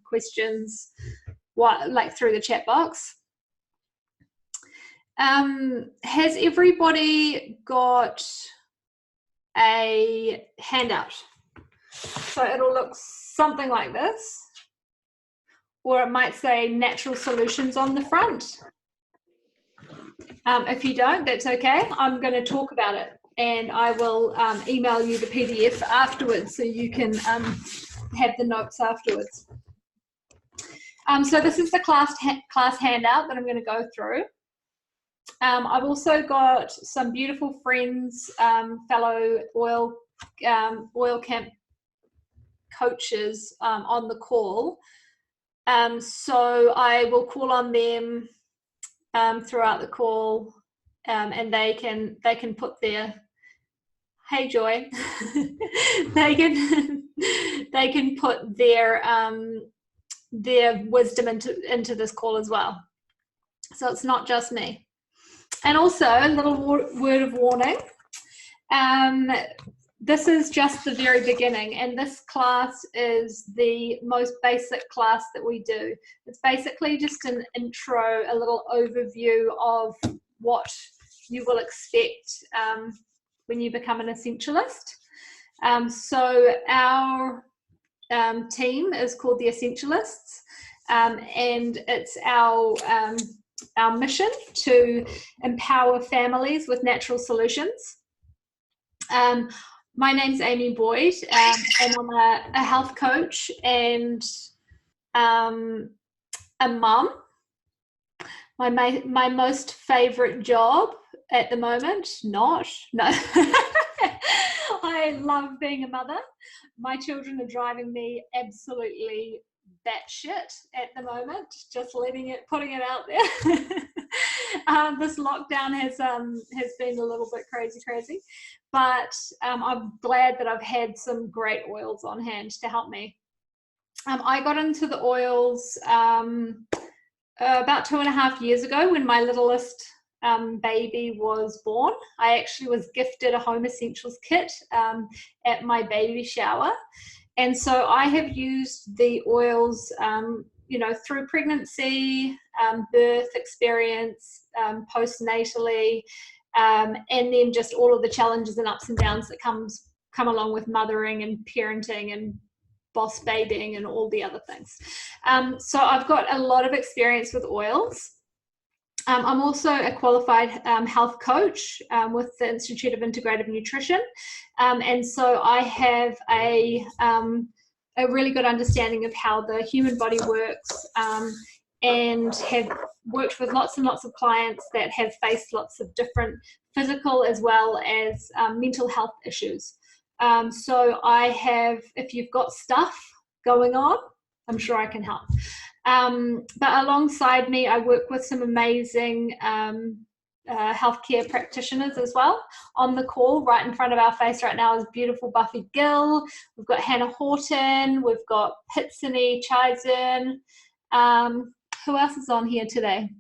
questions like through the chat box. Has everybody got a handout? So it'll look something like this, or it might say natural solutions on the front. If you don't, that's okay. I'm going to talk about it, and I will email you the PDF afterwards so you can have the notes afterwards. So this is the class handout that I'm going to go through. I've also got some beautiful friends, fellow oil camp coaches on the call. So I will call on them throughout the call, and they can put their, hey Joy, they can put their wisdom into this call as well. So it's not just me. And also, a little word of warning, this is just the very beginning, and this class is the most basic class that we do. It's basically just an intro, a little overview of what you will expect when you become an essentialist. So our team is called the Essentialists, and it's our mission to empower families with natural solutions. My name's Amy Boyd, and I'm a health coach and a mum. My most favourite job at the moment, no. I love being a mother. My children are driving me absolutely batshit at the moment, just putting it out there. This lockdown has been a little bit crazy, but I'm glad that I've had some great oils on hand to help me. I got into the oils about 2.5 years ago when my littlest baby was born. I actually was gifted a Home Essentials kit at my baby shower. And so I have used the oils, through pregnancy, birth experience, postnatally, and then just all of the challenges and ups and downs that come along with mothering and parenting and boss babying and all the other things. So I've got a lot of experience with oils. I'm also a qualified health coach with the Institute of Integrative Nutrition, and so I have a really good understanding of how the human body works, and have worked with lots and lots of clients that have faced lots of different physical as well as mental health issues. So I have, if you've got stuff going on, I'm sure I can help. But alongside me, I work with some amazing healthcare practitioners as well. On the call, right in front of our face right now, is beautiful Buffy Gill. We've got Horton. We've got Pitsinee Chaisern. Who else is on here today?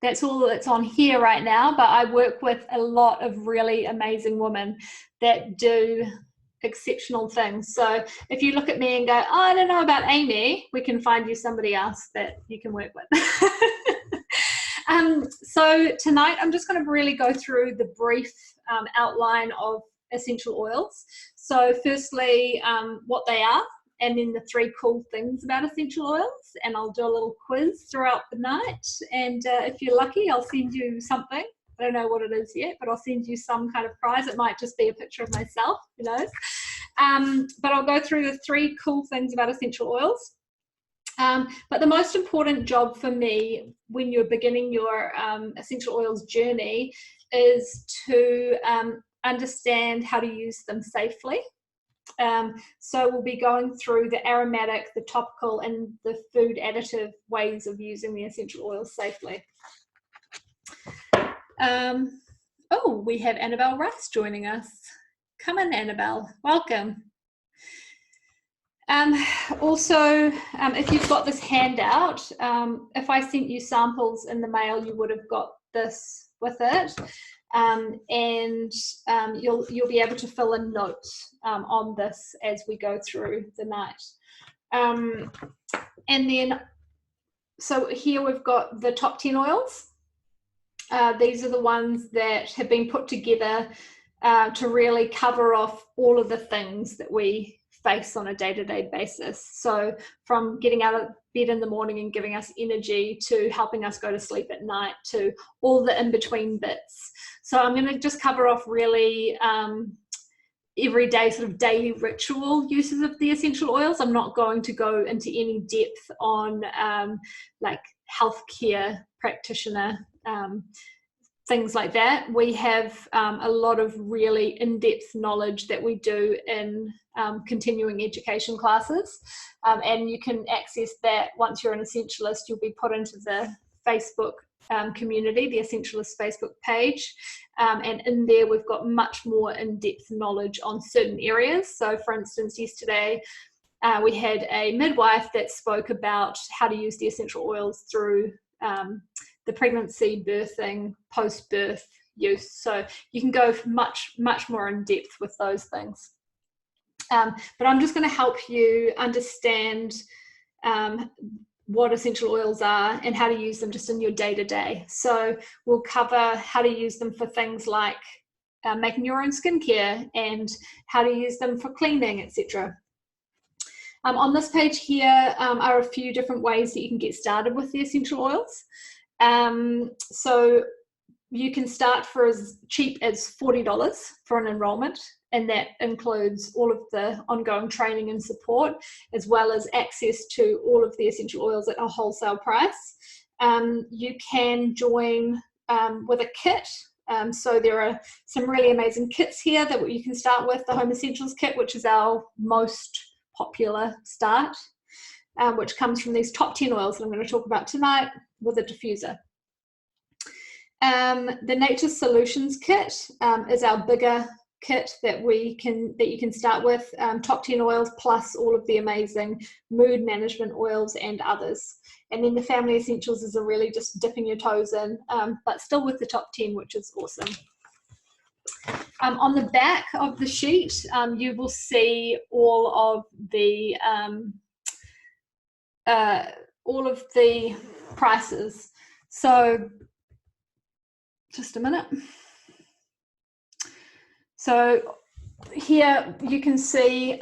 That's all that's on here right now, but I work with a lot of really amazing women that do exceptional things. So if you look at me and go, oh, I don't know about Amy, we can find you somebody else that you can work with. So tonight I'm just going to really go through the brief outline of essential oils. So firstly, what they are, and then the 3 cool things about essential oils, and I'll do a little quiz throughout the night, and if you're lucky, I'll send you something. I don't know what it is yet, but I'll send you some kind of prize. It might just be a picture of myself, who knows. But I'll go through the 3 cool things about essential oils. But the most important job for me when you're beginning your essential oils journey is to understand how to use them safely. So we'll be going through the aromatic, the topical, and the food additive ways of using the essential oils safely. Oh, we have Annabelle Rice joining us. Come in, Annabelle. Welcome. Also, if you've got this handout, if I sent you samples in the mail, you would have got this with it. And you'll be able to fill in notes on this as we go through the night. And then, so here we've got the top 10 oils. These are the ones that have been put together to really cover off all of the things that we face on a day-to-day basis. So from getting out of bed in the morning and giving us energy, to helping us go to sleep at night, to all the in-between bits. So I'm going to just cover off really everyday sort of daily ritual uses of the essential oils. I'm not going to go into any depth on like healthcare practitioner things like that. We have a lot of really in-depth knowledge that we do in continuing education classes, and you can access that once you're an essentialist. You'll be put into the Facebook community, the Essentialist Facebook page, and in there we've got much more in-depth knowledge on certain areas. So for instance, yesterday we had a midwife that spoke about how to use the essential oils through the pregnancy, birthing, post-birth use. So you can go much more in depth with those things. But I'm just going to help you understand what essential oils are and how to use them just in your day-to-day. So we'll cover how to use them for things like making your own skincare and how to use them for cleaning, etc. On this page here are a few different ways that you can get started with the essential oils. So you can start for as cheap as $40 for an enrollment, and that includes all of the ongoing training and support, as well as access to all of the essential oils at a wholesale price. You can join with a kit. So there are some really amazing kits here that you can start with. The Home Essentials kit, which is our most popular start, which comes from these top 10 oils that I'm going to talk about tonight, with a diffuser. The Nature Solutions kit is our bigger kit that you can start with, top 10 oils plus all of the amazing mood management oils and others. And then the Family Essentials is a really just dipping your toes in, but still with the top 10, which is awesome. On the back of the sheet, you will see all of the prices. So just a minute. So here you can see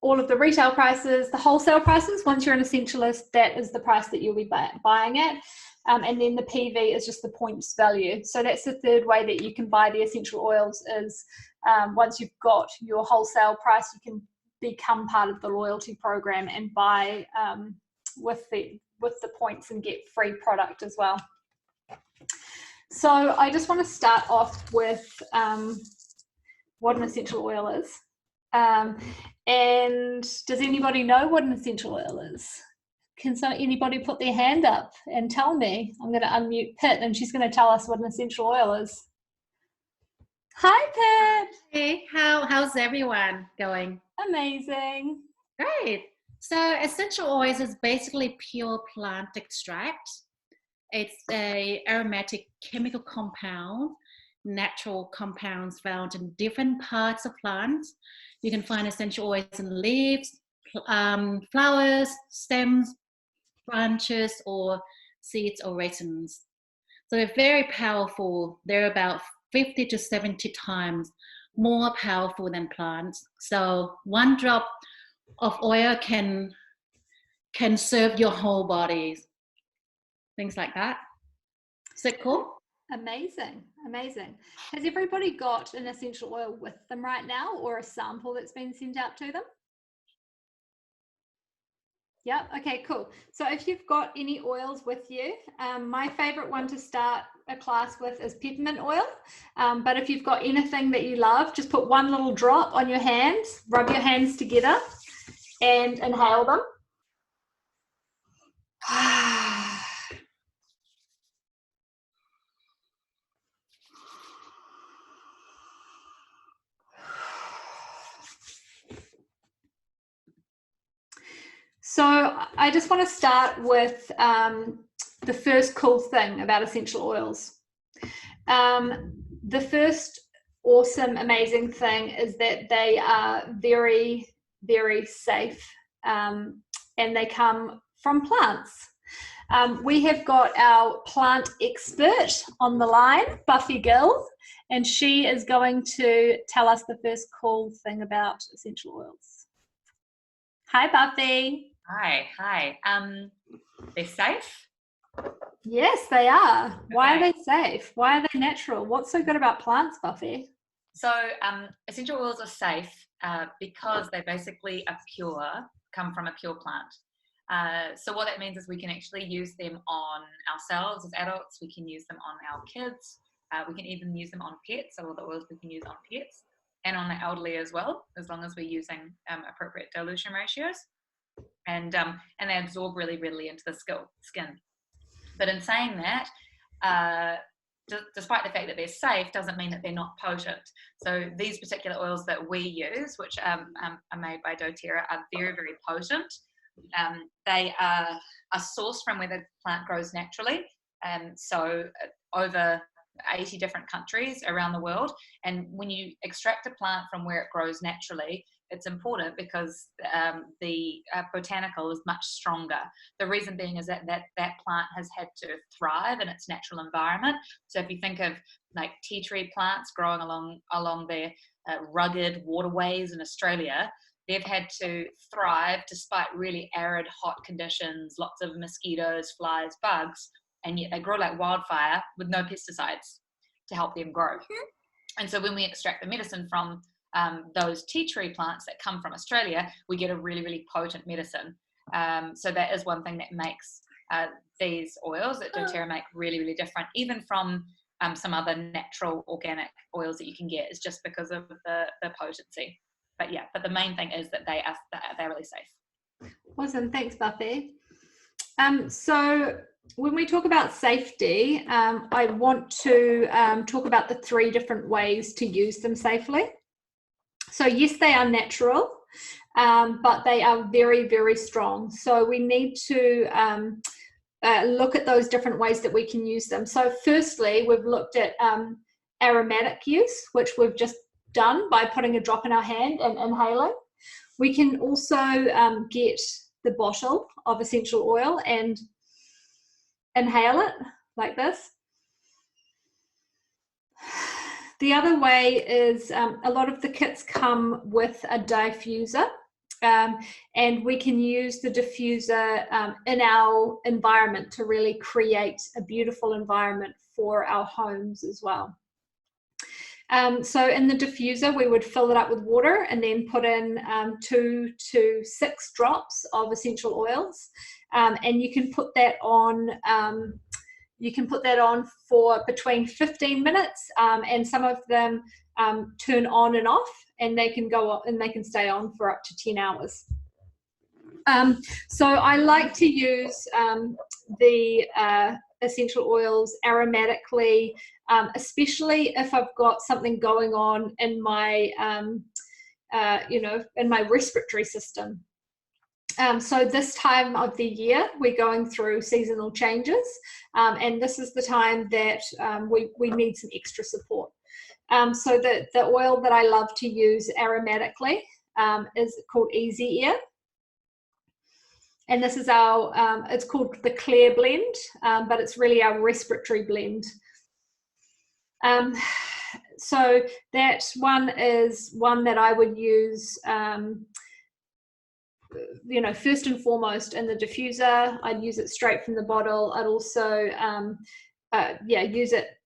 all of the retail prices, the wholesale prices. Once you're an essentialist, that is the price that you'll be buying at. And then the PV is just the points value. So that's the third way that you can buy the essential oils is once you've got your wholesale price, you can become part of the loyalty program and buy with the points and get free product as well. So I just want to start off with what an essential oil is. And does anybody know what an essential oil is? Can anybody put their hand up and tell me? I'm going to unmute Pit, and she's going to tell us what an essential oil is. Hi, Pit. Hey, how's everyone going? Amazing. Great. So essential oils is basically pure plant extract. It's a aromatic chemical compound, natural compounds found in different parts of plants. You can find essential oils in leaves, flowers, stems, branches, or seeds or raisins. So they're very powerful. They're about 50 to 70 times more powerful than plants. So one drop of oil can serve your whole body. Things like that. Is that cool? Amazing, amazing. Has everybody got an essential oil with them right now, or a sample that's been sent out to them? Yep, okay, cool. So if you've got any oils with you, my favorite one to start a class with is peppermint oil. But if you've got anything that you love, just put one little drop on your hands, rub your hands together and inhale them. So I just want to start with the first cool thing about essential oils. The first awesome, amazing thing is that they are very, very safe and they come from plants. We have got our plant expert on the line, Buffy Gill, and she is going to tell us the first cool thing about essential oils. Hi, Buffy. Hi. They're safe? Yes, they are. Okay. Why are they safe? Why are they natural? What's so good about plants, Buffy? So essential oils are safe because they basically are pure, come from a pure plant. So what that means is we can actually use them on ourselves as adults. We can use them on our kids. We can even use them on pets. So all the oils we can use on pets and on the elderly as well, as long as we're using appropriate dilution ratios. And they absorb really readily into the skin. But in saying that, despite the fact that they're safe, doesn't mean that they're not potent. So these particular oils that we use, which are made by Doterra, are very, very potent. They are sourced from where the plant grows naturally, so over 80 different countries around the world. And when you extract a plant from where it grows naturally, it's important because the botanical is much stronger. The reason being is that plant has had to thrive in its natural environment. So if you think of like tea tree plants growing along their rugged waterways in Australia, they've had to thrive despite really arid, hot conditions, lots of mosquitoes, flies, bugs, and yet they grow like wildfire with no pesticides to help them grow. And so when we extract the medicine from those tea tree plants that come from Australia, we get a really, really potent medicine. So that is one thing that makes these oils that Doterra make really, really different, even from some other natural organic oils that you can get, is just because of the potency. But the main thing is that they're really safe. Awesome, thanks, Buffy. So when we talk about safety, I want to talk about the 3 different ways to use them safely. So yes, they are natural, but they are very, very strong. So we need to look at those different ways that we can use them. So firstly, we've looked at aromatic use, which we've just done by putting a drop in our hand and inhaling. We can also get the bottle of essential oil and inhale it like this. The other way is a lot of the kits come with a diffuser, and we can use the diffuser in our environment to really create a beautiful environment for our homes as well. So in the diffuser, we would fill it up with water and then put in 2 to 6 drops of essential oils, and you can put that on. You can put that on for between 15 minutes, and some of them turn on and off, and they can go on, and they can stay on for up to 10 hours. So I like to use the essential oils aromatically, especially if I've got something going on in my, in my respiratory system. So this time of the year, we're going through seasonal changes, and this is the time that we need some extra support. So the oil that I love to use aromatically is called Easy Air. And this is our, it's called the Clear Blend, but it's really our respiratory blend. So that one is one that I would use, first and foremost in the diffuser. I'd use it straight from the bottle. I'd also, use it.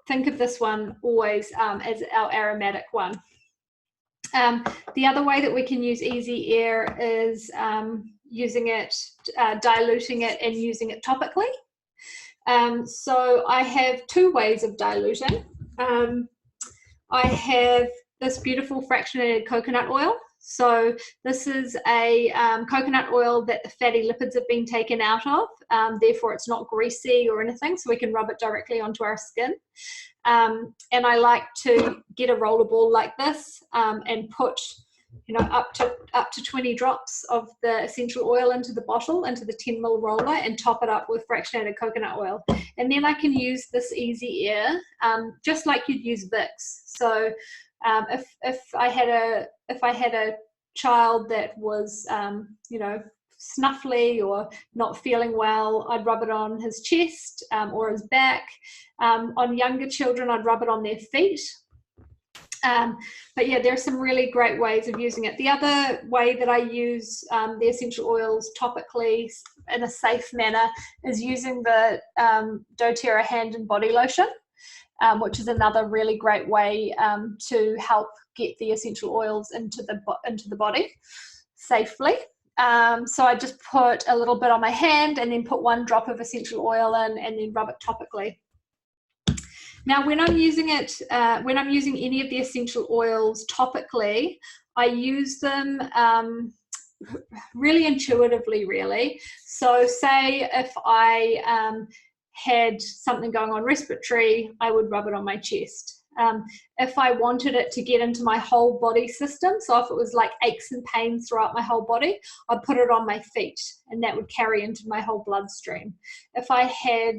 Think of this one always as our aromatic one. The other way that we can use Easy Air is using it, diluting it and using it topically. So I have 2 ways of diluting. I have this beautiful fractionated coconut oil. So this is a coconut oil that the fatty lipids have been taken out of, therefore it's not greasy or anything, so we can rub it directly onto our skin. And I like to get a roller ball like this and put up to 20 drops of the essential oil into the bottle, into the 10 ml roller, and top it up with fractionated coconut oil. And then I can use this Easy Air just like you'd use Vicks. So if I had a child that was, you know, snuffly or not feeling well, I'd rub it on his chest or his back. On younger children, I'd rub it on their feet. But yeah, there are some really great ways of using it. The other way that I use the essential oils topically in a safe manner is using the Doterra hand and body lotion, which is another really great way to help get the essential oils into the body safely. So I just put a little bit on my hand and then put 1 drop of essential oil in and then rub it topically. Now, when I'm using it, when I'm using any of the essential oils topically, I use them really intuitively, really. So say if I had something going on respiratory, I would rub it on my chest. If I wanted it to get into my whole body system, so if it was like aches and pains throughout my whole body, I'd put it on my feet and that would carry into my whole bloodstream. If I had,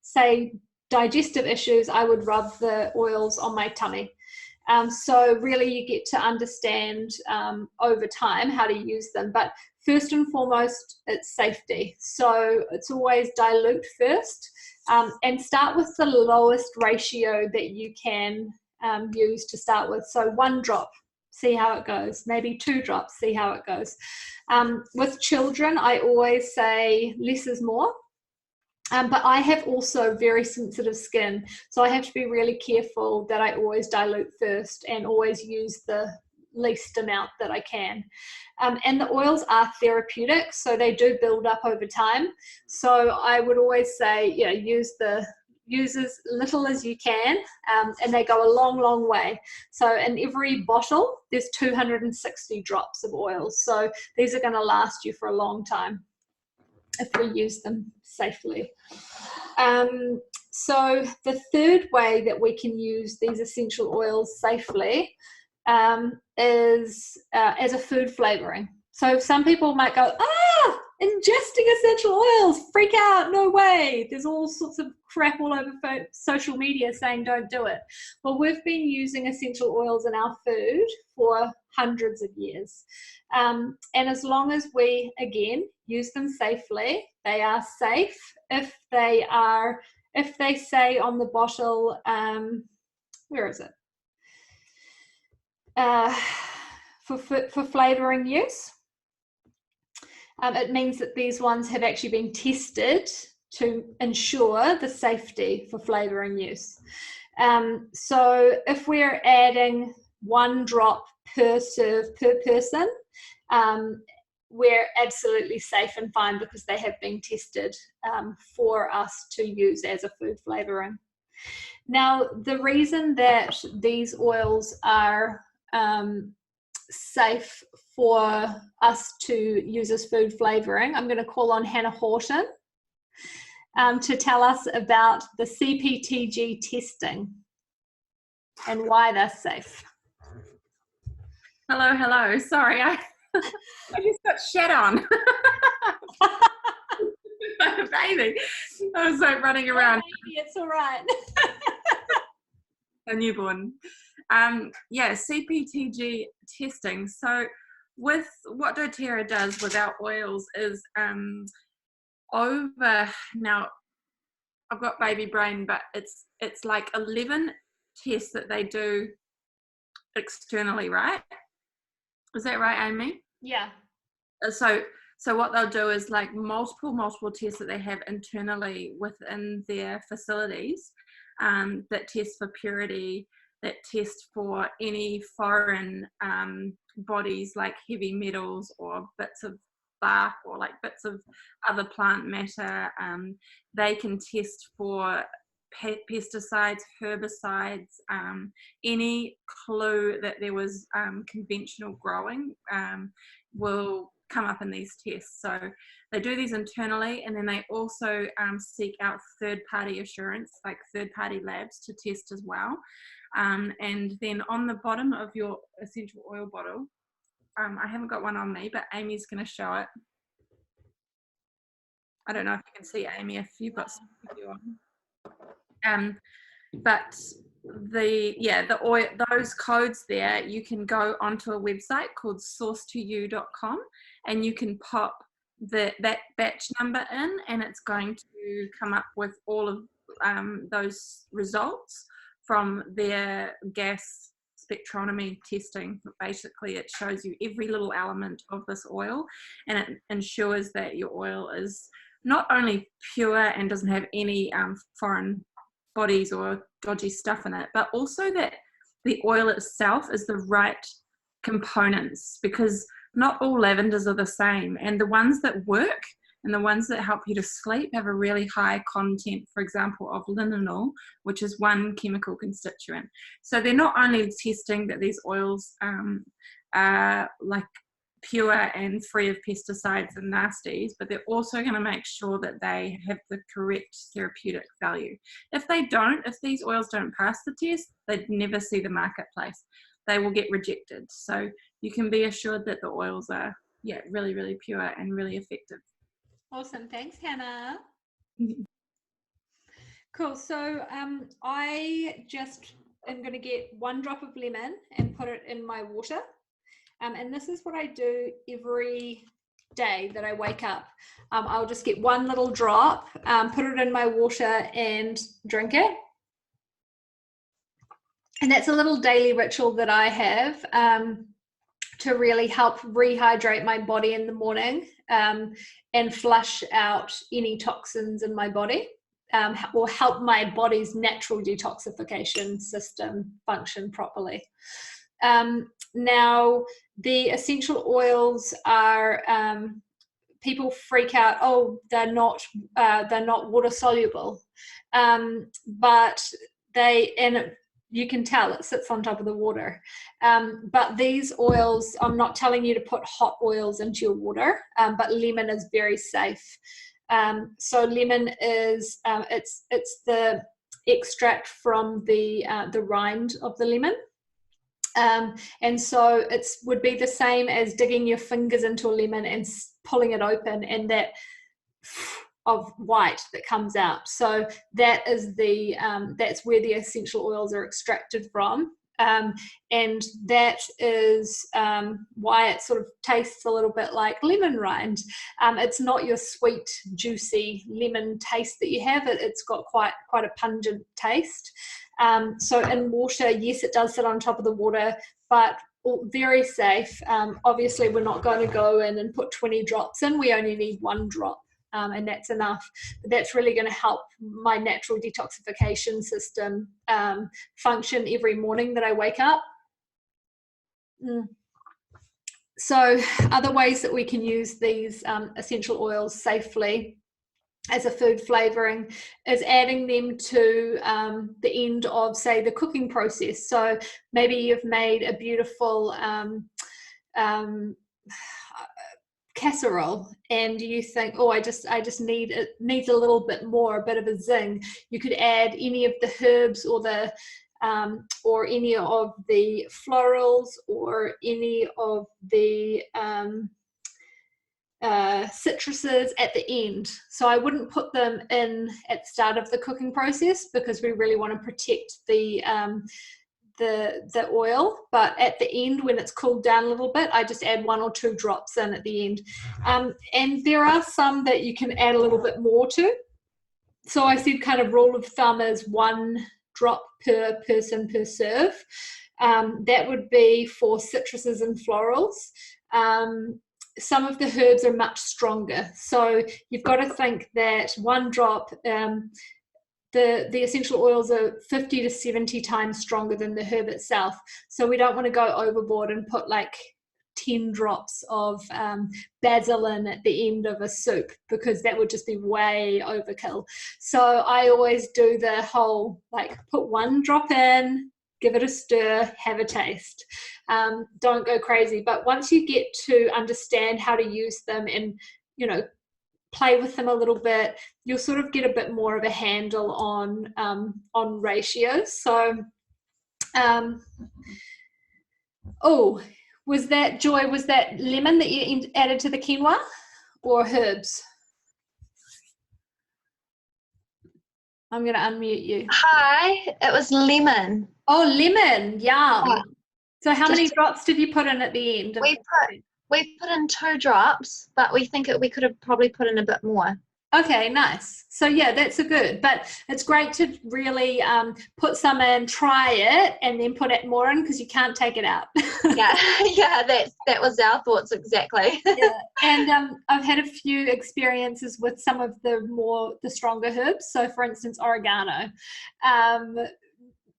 say, digestive issues, I would rub the oils on my tummy. So really you get to understand over time how to use them. But first and foremost, it's safety. So it's always dilute first and start with the lowest ratio that you can use to start with. So 1 drop, see how it goes. Maybe 2 drops, see how it goes. With children, I always say less is more. But I have also very sensitive skin, so I have to be really careful that I always dilute first and always use the least amount that I can. And the oils are therapeutic, so they do build up over time. So I would always say, you know, use as little as you can, and they go a long, long way. So in every bottle, there's 260 drops of oils. So these are going to last you for a long time if we use them safely. So the third way that we can use these essential oils safely is as a food flavoring. So some people might go, ingesting essential oils, freak out, no way. There's all sorts of crap all over social media saying don't do it. Well, we've been using essential oils in our food for hundreds of years. And as long as we, again, use them safely, they are safe. If they say on the bottle, where is it? For flavoring use. It means that these ones have actually been tested to ensure the safety for flavoring use. So if we're adding 1 drop per serve per person, we're absolutely safe and fine because they have been tested for us to use as a food flavoring. Now, the reason that these oils are safe for us to use as food flavoring, I'm going to call on Hannah Horton to tell us about the Cptg testing and why they're safe. Hello. Sorry, I just got shed on. Baby, I was like running around. Baby, it's all right. A newborn. Yeah, Cptg testing. So with what doTERRA does with our oils is over, now I've got baby brain, but it's like 11 tests that they do externally, right? Is that right, Amy? Yeah. So what they'll do is like multiple tests that they have internally within their facilities that test for purity, that test for any foreign bodies like heavy metals or bits of bark or like bits of other plant matter. They can test for pesticides, herbicides, any clue that there was conventional growing will come up in these tests. So they do these internally, and then they also seek out third-party assurance, like third-party labs to test as well. And then on the bottom of your essential oil bottle, I haven't got one on me, but Amy's going to show it. I don't know if you can see Amy if you've got something on. But the oil, those codes there, you can go onto a website called source2you.com, and you can pop that batch number in, and it's going to come up with all of those results from their gas spectrometry testing. Basically, it shows you every little element of this oil, and it ensures that your oil is not only pure and doesn't have any foreign bodies or dodgy stuff in it, but also that the oil itself is the right components, because not all lavenders are the same, and the ones that work and the ones that help you to sleep have a really high content, for example, of linalool, which is one chemical constituent. So they're not only testing that these oils are like pure and free of pesticides and nasties, but they're also going to make sure that they have the correct therapeutic value. If they don't, if these oils don't pass the test, they'd never see the marketplace. They will get rejected. So you can be assured that the oils are, really, really pure and really effective. Awesome. Thanks, Hannah. Cool. So I just am going to get 1 drop of lemon and put it in my water. And this is what I do every day that I wake up. I'll just get 1 little drop, put it in my water and drink it. And that's a little daily ritual that I have to really help rehydrate my body in the morning and flush out any toxins in my body, or help my body's natural detoxification system function properly. Now, the essential oils are, people freak out, oh, they're not water soluble, but you can tell it sits on top of the water. But these oils, I'm not telling you to put hot oils into your water, but lemon is very safe. So lemon is, it's the extract from the rind of the lemon. And so it would be the same as digging your fingers into a lemon and pulling it open, and that of white that comes out. So that is the that's where the essential oils are extracted from, and that is why it sort of tastes a little bit like lemon rind. It's not your sweet, juicy lemon taste that you have. It's got quite a pungent taste. So in water, yes, it does sit on top of the water, but very safe. Obviously, we're not going to go in and put 20 drops in. We only need 1 drop. And that's enough. But that's really going to help my natural detoxification system function every morning that I wake up. So other ways that we can use these essential oils safely as a food flavoring is adding them to the end of, say, the cooking process. So maybe you've made a beautiful casserole and you think, oh, I just need, it needs a little bit more, a bit of a zing. You could add any of the herbs or the or any of the florals or any of the citruses at the end. So I wouldn't put them in at the start of the cooking process because we really want to protect the oil, but at the end when it's cooled down a little bit, I just add 1 or 2 drops in at the end. And there are some that you can add a little bit more to. So I said kind of rule of thumb is 1 drop per person per serve. That would be for citruses and florals. Some of the herbs are much stronger, so you've got to think that 1 drop, the essential oils are 50 to 70 times stronger than the herb itself. So we don't want to go overboard and put like 10 drops of basil in at the end of a soup, because that would just be way overkill. So I always do the whole, like, put 1 drop in, give it a stir, have a taste. Don't go crazy. But once you get to understand how to use them and, you know, play with them a little bit, you'll sort of get a bit more of a handle on ratios. So, oh, was that, Joy, was that lemon that you added to the quinoa or herbs? I'm going to unmute you. Hi, it was lemon. Oh, lemon. Yum. Yeah. So how many drops did you put in at the end? We put in 2 drops, but we think we could have probably put in a bit more. Okay, nice. So yeah, that's a good, but it's great to really put some in, try it, and then put it more in because you can't take it out. yeah, that was our thoughts exactly. Yeah, and I've had a few experiences with some of the stronger herbs. So for instance, oregano.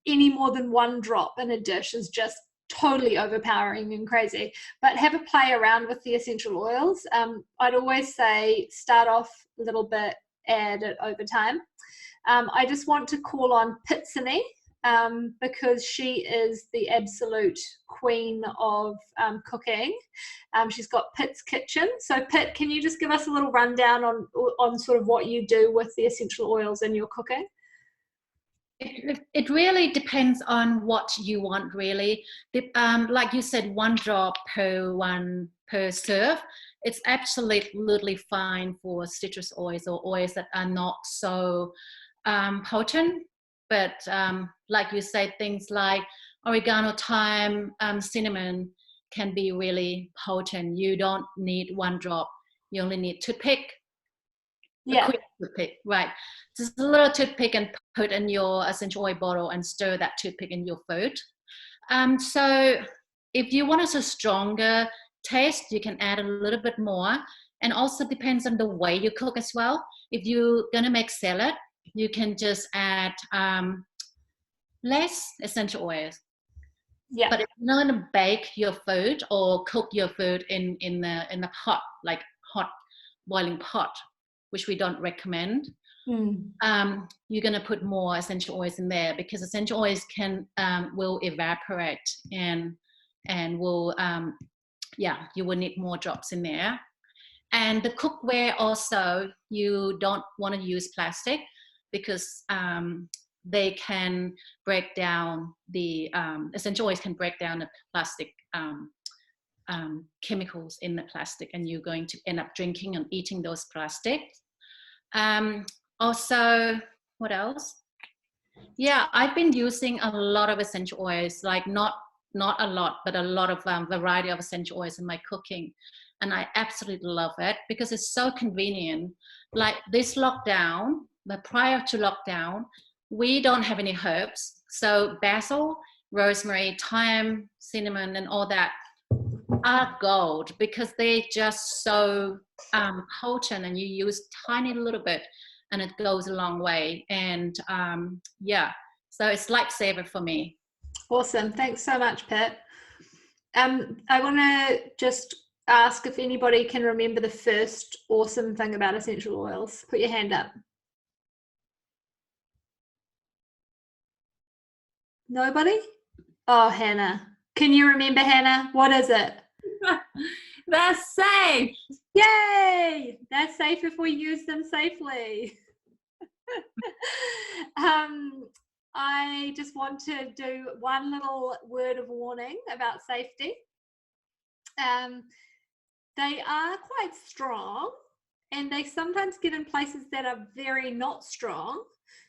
Any more than 1 drop in a dish is just totally overpowering and crazy. But have a play around with the essential oils. I'd always say start off a little bit, add it over time. I just want to call on Pitsinee because she is the absolute queen of cooking. She's got Pit's Kitchen. So Pit, can you just give us a little rundown on sort of what you do with the essential oils in your cooking? It really depends on what you want, really. Like you said, 1 drop per serve. It's absolutely fine for citrus oils or oils that are not so potent. But like you said, things like oregano, thyme, cinnamon can be really potent. You don't need 1 drop. You only need toothpick. Yeah. Quick toothpick, right. Just a little toothpick and put in your essential oil bottle and stir that toothpick in your food. So if you want a stronger taste, you can add a little bit more. And also depends on the way you cook as well. If you're gonna make salad, you can just add less essential oils. Yeah. But if you're not gonna bake your food or cook your food in the pot, like hot boiling pot, which we don't recommend, you're going to put more essential oils in there because essential oils will evaporate and will you will need more drops in there. And the cookware also, you don't want to use plastic because they can break down the essential oils can break down the plastic chemicals in the plastic, and you're going to end up drinking and eating those plastics. Also, what else? Yeah, I've been using a lot of essential oils, like not a lot, but a lot of variety of essential oils in my cooking. And I absolutely love it because it's so convenient. Like this lockdown, but prior to lockdown, we don't have any herbs. So basil, rosemary, thyme, cinnamon, and all that are gold because they're just so potent, and you use tiny little bit and it goes a long way. And so it's lifesaver for me. Awesome. Thanks so much, Pit. I want to just ask if anybody can remember the first awesome thing about essential oils. Put your hand up. Nobody? Oh, Hannah. Can you remember, Hannah? What is it? They're safe. Yay! They're safe if we use them safely. I just want to do one little word of warning about safety. They are quite strong, and they sometimes get in places that are very not strong.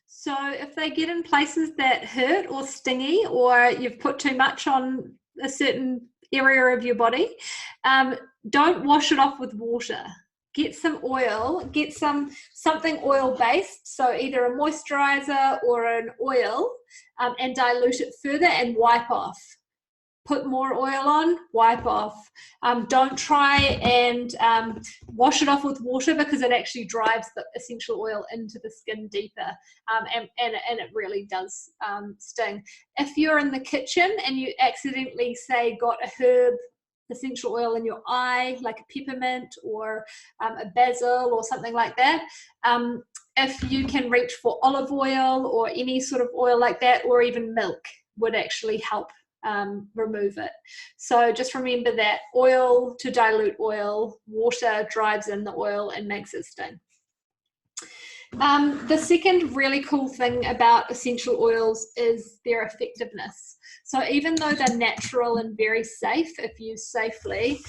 So if they get in places that hurt or stingy, or you've put too much on a certain area of your body, don't wash it off with water. Get some oil, get something oil based, so either a moisturizer or an oil, and dilute it further and wipe off. Put more oil on, wipe off. Don't try and wash it off with water because it actually drives the essential oil into the skin deeper, and it really does sting. If you're in the kitchen and you accidentally, say, got a herb essential oil in your eye, like a peppermint or a basil or something like that, if you can reach for olive oil or any sort of oil like that, or even milk, would actually help remove it. So just remember that oil to dilute oil, water drives in the oil and makes it sting. The second really cool thing about essential oils is their effectiveness. So even though they're natural and very safe if used safely,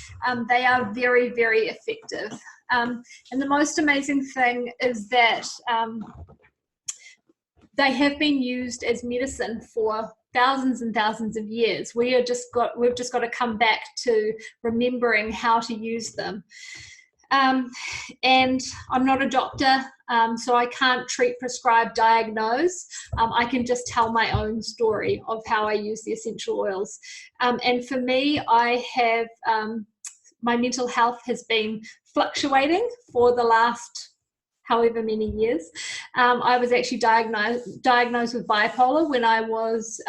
they are very, very effective. And the most amazing thing is that they have been used as medicine for thousands and thousands of years. We've just got to come back to remembering how to use them. And I'm not a doctor, so I can't treat, prescribe, diagnose. I can just tell my own story of how I use the essential oils. And for me, I have, my mental health has been fluctuating for the last however many years. I was actually diagnosed with bipolar when I was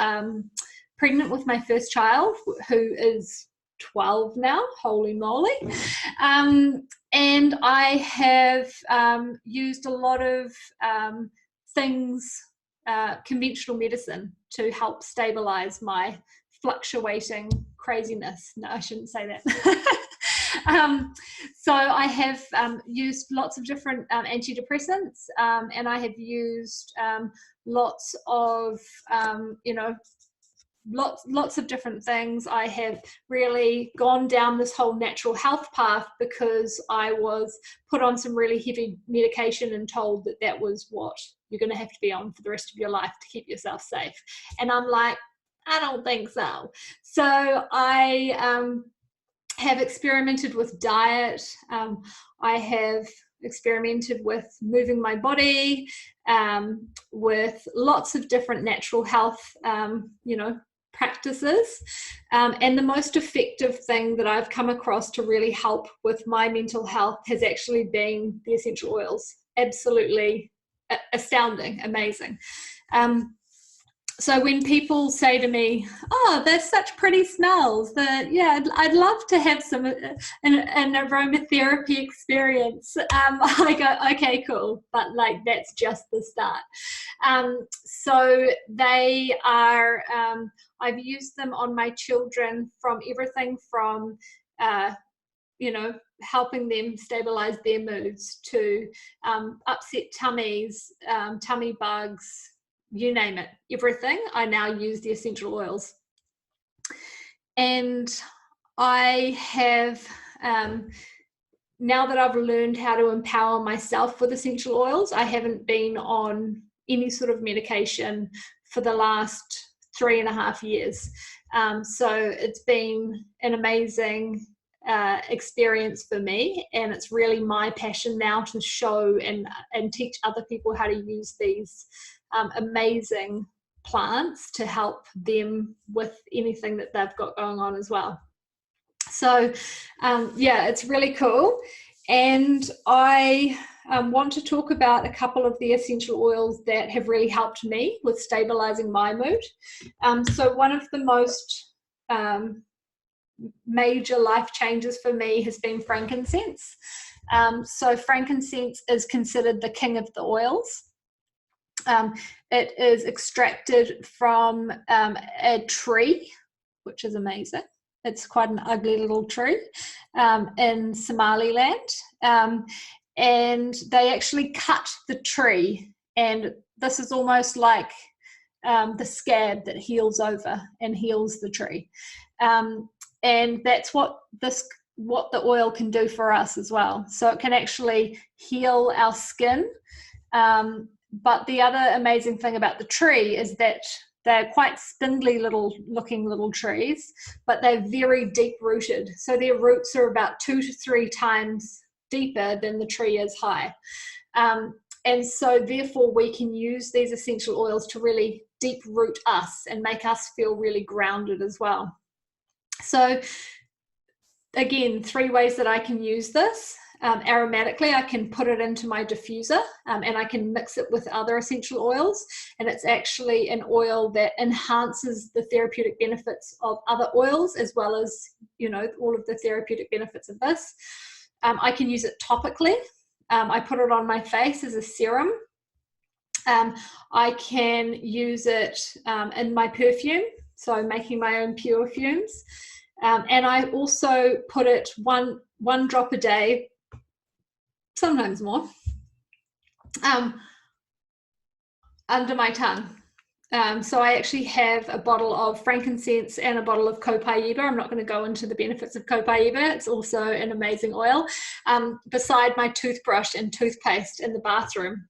pregnant with my first child, who is 12 now, holy moly. And I have used a lot of things, conventional medicine, to help stabilize my fluctuating craziness. No, I shouldn't say that. So I have used lots of different antidepressants, and I have used lots of, lots of different things. I have really gone down this whole natural health path because I was put on some really heavy medication and told that that was what you're going to have to be on for the rest of your life to keep yourself safe. And I'm like, I don't think so. So I have experimented with diet. I have experimented with moving my body, with lots of different natural health, practices. And the most effective thing that I've come across to really help with my mental health has actually been the essential oils. Absolutely astounding, amazing. So when people say to me, oh, there's such pretty smells, that, yeah, I'd love to have some an aromatherapy experience. I go, okay, cool. But like, that's just the start. So they are, I've used them on my children from everything from, helping them stabilize their moods to upset tummies, tummy bugs, you name it, everything. I now use the essential oils. And I have, now that I've learned how to empower myself with essential oils, I haven't been on any sort of medication for the last 3.5 years. So it's been an amazing experience for me, and it's really my passion now to show and teach other people how to use these amazing plants to help them with anything that they've got going on as well. So it's really cool. And I want to talk about a couple of the essential oils that have really helped me with stabilizing my mood. So one of the most major life changes for me has been frankincense. So frankincense is considered the king of the oils. It is extracted from a tree, which is amazing. It's quite an ugly little tree in Somaliland. And they actually cut the tree, and this is almost like the scab that heals over and heals the tree. And that's what the oil can do for us as well. So it can actually heal our skin. But the other amazing thing about the tree is that they're quite spindly looking little trees, but they're very deep rooted. So their roots are about 2 to 3 times deeper than the tree is high. And so therefore we can use these essential oils to really deep root us and make us feel really grounded as well. So again, 3 ways that I can use this. Aromatically, I can put it into my diffuser, and I can mix it with other essential oils, and it's actually an oil that enhances the therapeutic benefits of other oils, as well as all of the therapeutic benefits of this. I can use it topically. I put it on my face as a serum. I can use it in my perfume, so making my own perfumes, and I also put it one drop a day, sometimes more, under my tongue. So I actually have a bottle of frankincense and a bottle of copaiba. I'm not going to go into the benefits of copaiba. It's also an amazing oil, beside my toothbrush and toothpaste in the bathroom.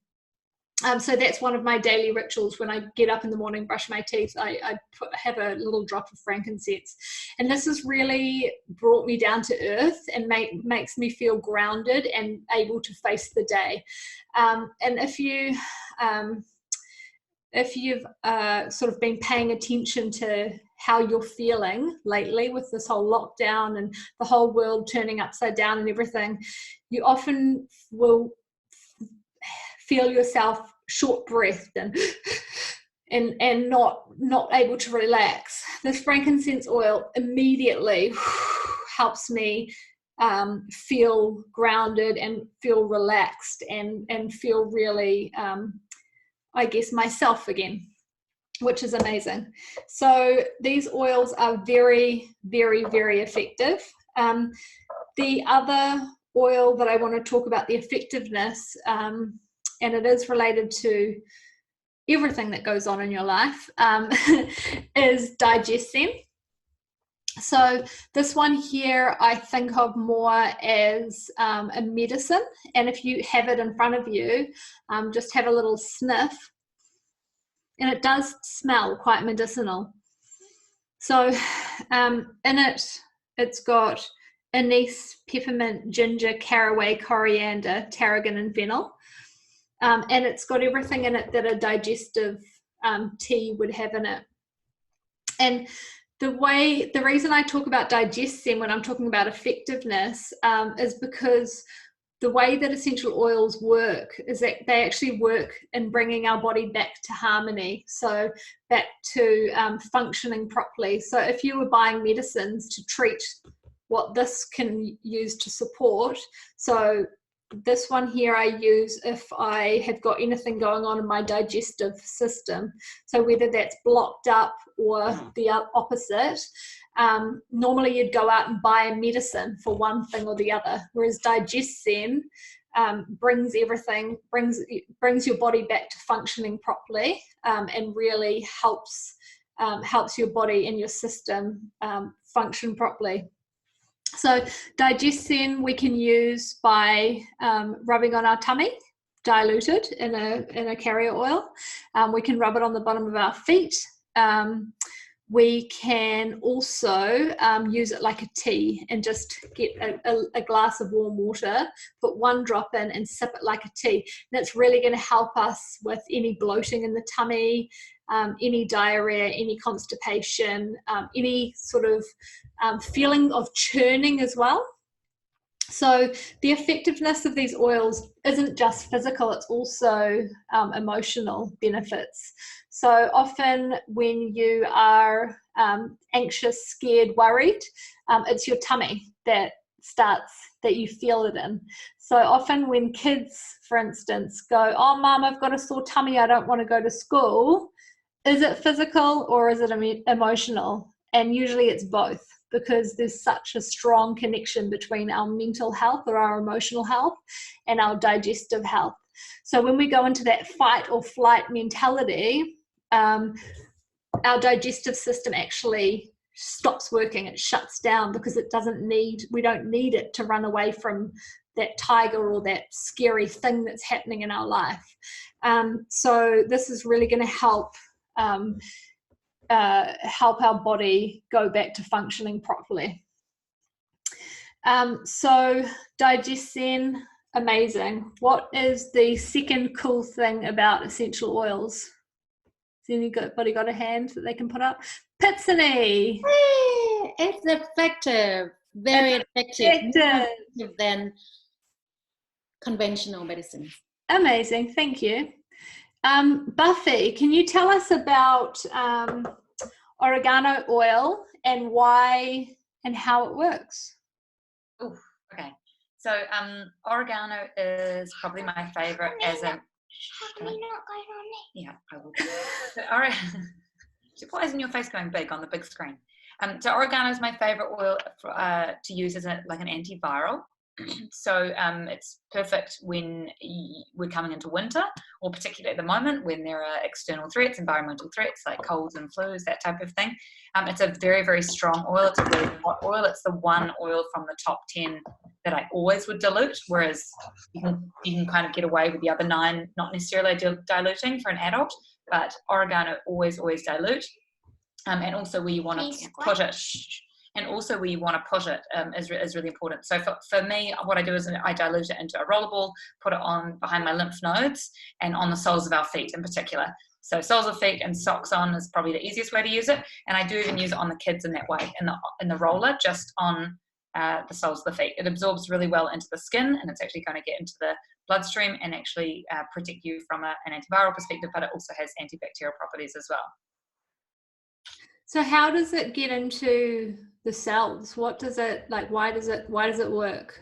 So that's one of my daily rituals. When I get up in the morning, brush my teeth, I have a little drop of frankincense. And this has really brought me down to earth and makes me feel grounded and able to face the day. And if you've sort of been paying attention to how you're feeling lately with this whole lockdown and the whole world turning upside down and everything, you often will feel yourself short-breathed and not able to relax. This frankincense oil immediately helps me feel grounded and feel relaxed and feel really, I guess, myself again, which is amazing. So these oils are very, very, very effective. The other oil that I want to talk about the effectiveness, and it is related to everything that goes on in your life, is Digestion. So this one here I think of more as a medicine, and if you have it in front of you, just have a little sniff, and it does smell quite medicinal. So in it's got anise, peppermint, ginger, caraway, coriander, tarragon and fennel. And it's got everything in it that a digestive tea would have in it. And the reason I talk about Digestion when I'm talking about effectiveness is because the way that essential oils work is that they actually work in bringing our body back to harmony, so back to functioning properly. So if you were buying medicines to treat what this can use to support, so this one here I use if I have got anything going on in my digestive system. So whether that's blocked up or the opposite, normally you'd go out and buy a medicine for one thing or the other. Whereas Digestion brings your body back to functioning properly, and really helps your body and your system function properly. So Digestion we can use by rubbing on our tummy, diluted in a carrier oil. We can rub it on the bottom of our feet. We can also use it like a tea and just get a glass of warm water, put one drop in and sip it like a tea. That's really going to help us with any bloating in the tummy, any diarrhea, any constipation, any sort of feeling of churning as well. So the effectiveness of these oils isn't just physical, it's also emotional benefits. So often when you are anxious, scared, worried, it's your tummy that you feel it in. So often when kids, for instance, go, "Oh, Mum, I've got a sore tummy, I don't want to go to school," is it physical or is it emotional? And usually it's both, because there's such a strong connection between our mental health or our emotional health and our digestive health. So when we go into that fight or flight mentality, our digestive system actually stops working, it shuts down, because we don't need it to run away from that tiger or that scary thing that's happening in our life. So this is really going to help our body go back to functioning properly. So Digestion, amazing. What is the second cool thing about essential oils? Has anybody got a hand that they can put up? Pitsinee. It's effective, very effective, more effective than conventional medicine. Amazing, thank you. Buffy, can you tell us about oregano oil and why and how it works? Oh, okay. So oregano is probably my favorite as a... Yeah, I will. So why isn't your face going big on the big screen? So oregano is my favorite oil to use as like an antiviral. So it's perfect when we're coming into winter, or particularly at the moment when there are external threats, environmental threats like colds and flus, that type of thing. It's a very, very strong oil. It's a really hot oil. It's the one oil from the top 10 that I always would dilute, whereas you can kind of get away with the other 9 not necessarily diluting for an adult, but oregano always dilute. And also where you want to put it, and also where you want to put it is really important. So for me, what I do is I dilute it into a roller ball, put it on behind my lymph nodes and on the soles of our feet in particular. So soles of feet and socks on is probably the easiest way to use it. And I do even use it on the kids in that way, in the roller, just on the soles of the feet. It absorbs really well into the skin, and it's actually going to get into the bloodstream and actually protect you from an antiviral perspective, but it also has antibacterial properties as well. So how does it get into the cells? What does it, like, why does it work?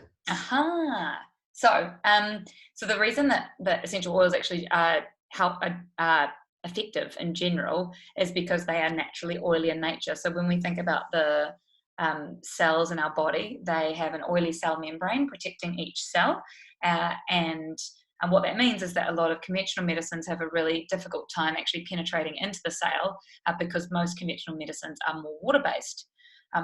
So the reason that essential oils actually effective in general is because they are naturally oily in nature. So when we think about the cells in our body, they have an oily cell membrane protecting each cell, and what that means is that a lot of conventional medicines have a really difficult time actually penetrating into the cell because most conventional medicines are more water-based.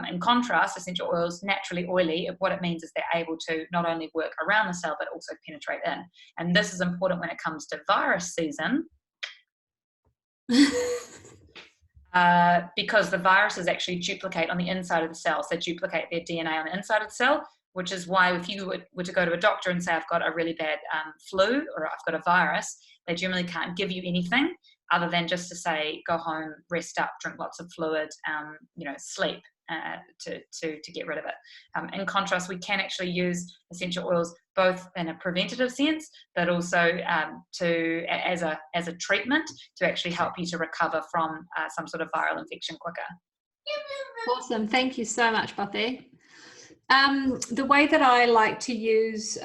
In contrast, essential oils, naturally oily, what it means is they're able to not only work around the cell but also penetrate in. And this is important when it comes to virus season because the viruses actually duplicate on the inside of the cell. So duplicate their DNA on the inside of the cell, which is why if you were to go to a doctor and say, I've got a really bad flu or I've got a virus, they generally can't give you anything other than just to say, go home, rest up, drink lots of fluid, sleep to get rid of it. In contrast, we can actually use essential oils both in a preventative sense, but also as a treatment to actually help you to recover from some sort of viral infection quicker. Awesome. Thank you so much, Buffy. The way that I like to use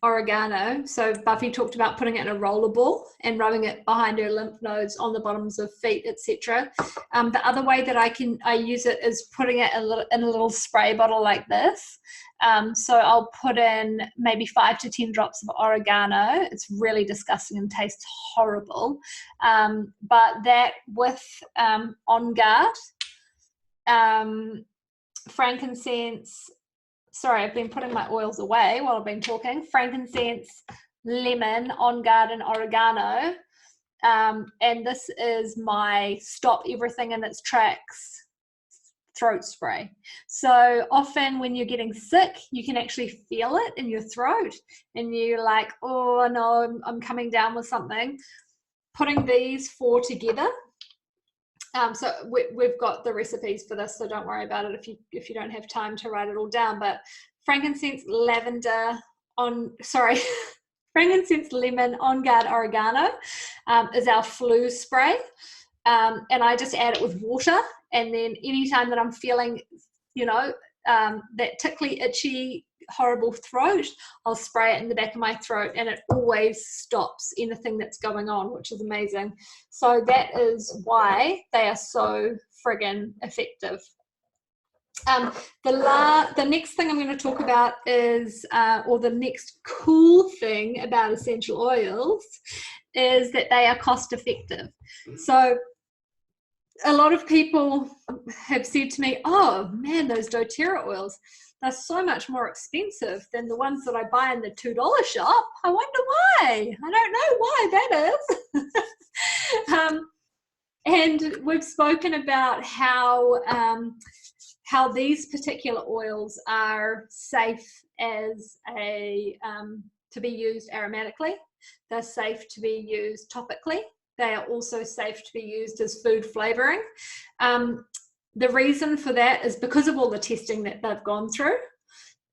oregano, so Buffy talked about putting it in a roller ball and rubbing it behind her lymph nodes, on the bottoms of feet, etc. The other way that I use it is putting it in a little spray bottle like this. So I'll put in maybe 5 to 10 drops of oregano. It's really disgusting and tastes horrible. But that with On Guard, frankincense. Sorry, I've been putting my oils away while I've been talking. Frankincense, lemon, On Guard, and oregano. And this is my stop everything in its tracks throat spray. So often when you're getting sick, you can actually feel it in your throat and you're like, oh no, I'm coming down with something. Putting these 4 together. So we've got the recipes for this, so don't worry about it if you don't have time to write it all down. But frankincense, frankincense, lemon, On Guard, oregano is our flu spray, and I just add it with water. And then anytime that I'm feeling, that tickly, itchy, horrible throat, I'll spray it in the back of my throat, and it always stops anything that's going on, which is amazing. So that is why they are so friggin' effective. The next thing I'm going to talk about is, or the next cool thing about essential oils is that they are cost effective. So a lot of people have said to me, oh man, those doTERRA oils, they're so much more expensive than the ones that I buy in the $2 shop. I wonder why. I don't know why that is. And we've spoken about how these particular oils are safe as to be used aromatically. They're safe to be used topically. They are also safe to be used as food flavoring. The reason for that is because of all the testing that they've gone through.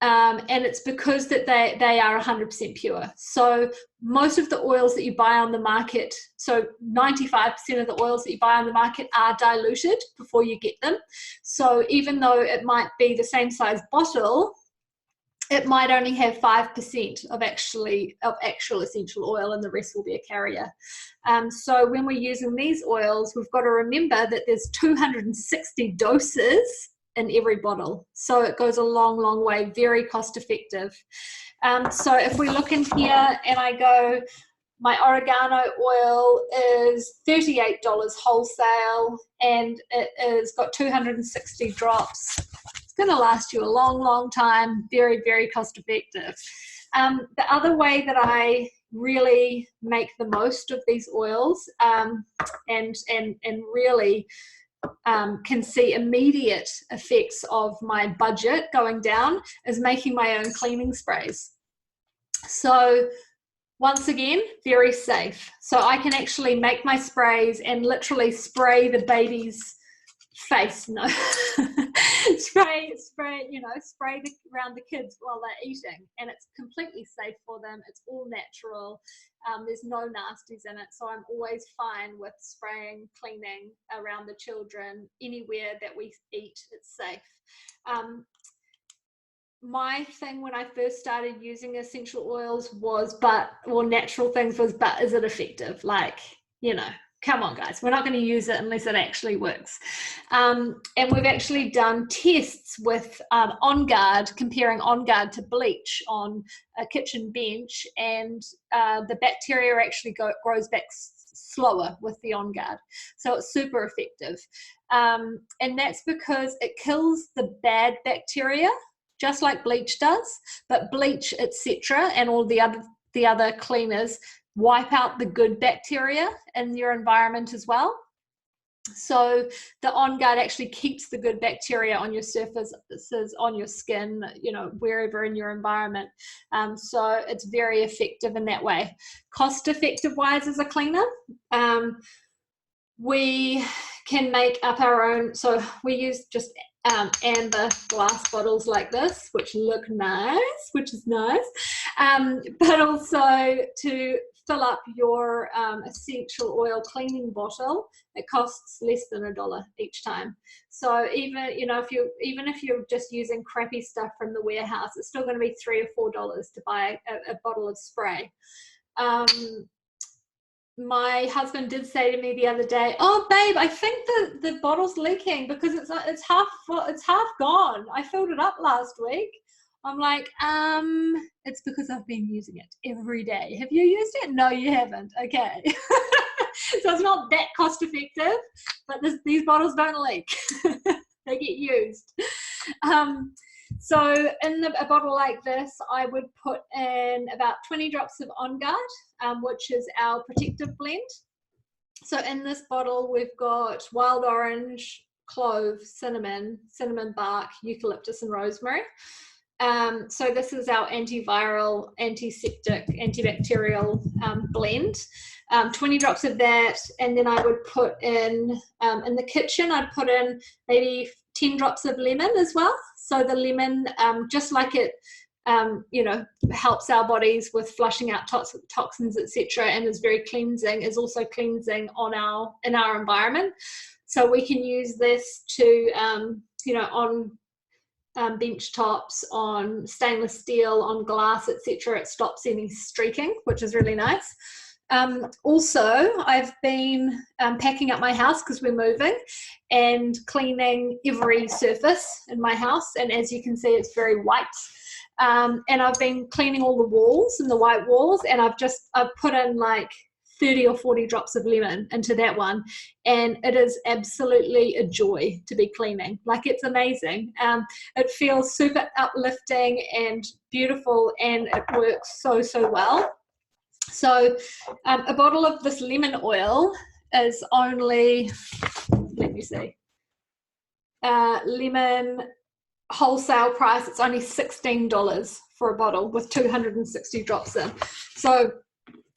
And it's because that they are 100% pure. So most of the oils that you buy on the market, so 95% of the oils that you buy on the market are diluted before you get them. So even though it might be the same size bottle, it might only have 5% of actual essential oil, and the rest will be a carrier. So when we're using these oils, we've got to remember that there's 260 doses in every bottle. So it goes a long, long way, very cost effective. So if we look in here and I go, my oregano oil is $38 wholesale, and it is got 260 drops. It's going to last you a long, long time. Very, very cost effective. The other way that I really make the most of these oils and really can see immediate effects of my budget going down is making my own cleaning sprays. So once again, very safe. So I can actually make my sprays and literally spray the baby's face. No, spray, around the kids while they're eating, and it's completely safe for them. It's all natural. There's no nasties in it, so I'm always fine with spraying, cleaning around the children anywhere that we eat. It's safe. My thing when I first started using essential oils was, natural things was, but is it effective? Like, come on guys, we're not going to use it unless it actually works. And we've actually done tests with On Guard, comparing On Guard to bleach on a kitchen bench, and the bacteria actually grows back slower with the On Guard. So it's super effective. And that's because it kills the bad bacteria, just like bleach does, but bleach, etc., and all the other cleaners wipe out the good bacteria in your environment as well. So the On Guard actually keeps the good bacteria on your surfaces, on your skin, wherever in your environment. So it's very effective in that way. Cost effective wise as a cleaner, we can make up our own. So we use just amber glass bottles like this, which look nice, but also to fill up your essential oil cleaning bottle, it costs less than $1 each time. So even if you're just using crappy stuff from the warehouse, it's still going to be $3 or $4 to buy a bottle of spray. My husband did say to me the other day, "Oh, babe, I think the bottle's leaking because it's half gone. I filled it up last week." I'm like, it's because I've been using it every day. Have you used it? No, you haven't. Okay. So it's not that cost effective, but these bottles don't leak. They get used. So in a bottle like this, I would put in about 20 drops of On Guard, which is our protective blend. So in this bottle, we've got wild orange, clove, cinnamon bark, eucalyptus, and rosemary. So this is our antiviral, antiseptic, antibacterial blend. 20 drops of that, and then I would put in the kitchen, I'd put in maybe 10 drops of lemon as well. So the lemon, just like it, helps our bodies with flushing out toxins, etc., and is very cleansing, is also cleansing in our environment. So we can use this to, on bench tops, on stainless steel, on glass, etc. It stops any streaking, which is really nice. Also, I've been packing up my house because we're moving and cleaning every surface in my house, and as you can see, it's very white. And I've been cleaning all the walls and the white walls, and I've put in like 30 or 40 drops of lemon into that one, and it is absolutely a joy to be cleaning. Like, it's amazing. It feels super uplifting and beautiful, and it works so well. So a bottle of this lemon oil is only, let me see, lemon wholesale price, it's only $16 for a bottle with 260 drops in. So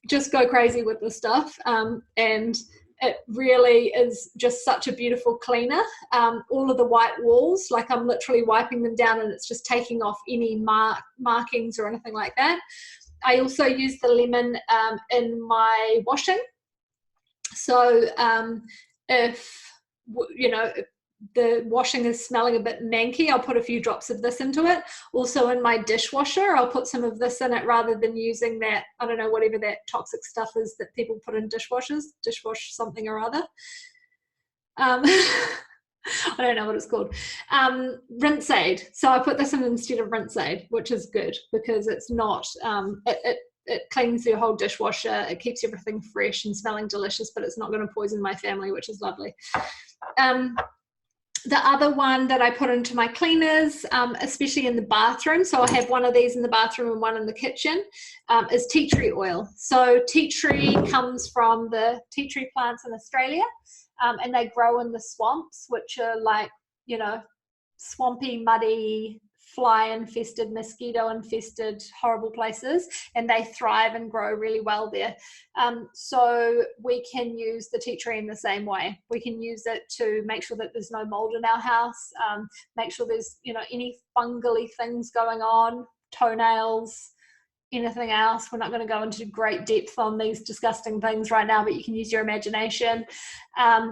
just go crazy with this stuff, and it really is just such a beautiful cleaner. All of the white walls, like, I'm literally wiping them down and it's just taking off any markings or anything like that. I also use the lemon in my washing. So if the washing is smelling a bit manky, I'll put a few drops of this into it. Also in my dishwasher, I'll put some of this in it rather than using that, I don't know, whatever that toxic stuff is that people put in dishwashers, dishwash something or other. I don't know what it's called. Rinse Aid. So I put this in instead of Rinse Aid, which is good because it's not, it cleans your whole dishwasher. It keeps everything fresh and smelling delicious, but it's not going to poison my family, which is lovely. The other one that I put into my cleaners, especially in the bathroom, so I have one of these in the bathroom and one in the kitchen, is tea tree oil. So tea tree comes from the tea tree plants in Australia, and they grow in the swamps, which are like, you know, swampy, muddy, fly-infested, mosquito-infested, horrible places, and they thrive and grow really well there. So we can use the tea tree in the same way. We can use it to make sure that there's no mold in our house, make sure there's, you know, any fungally things going on, toenails, anything else. We're not going to go into great depth on these disgusting things right now, but you can use your imagination.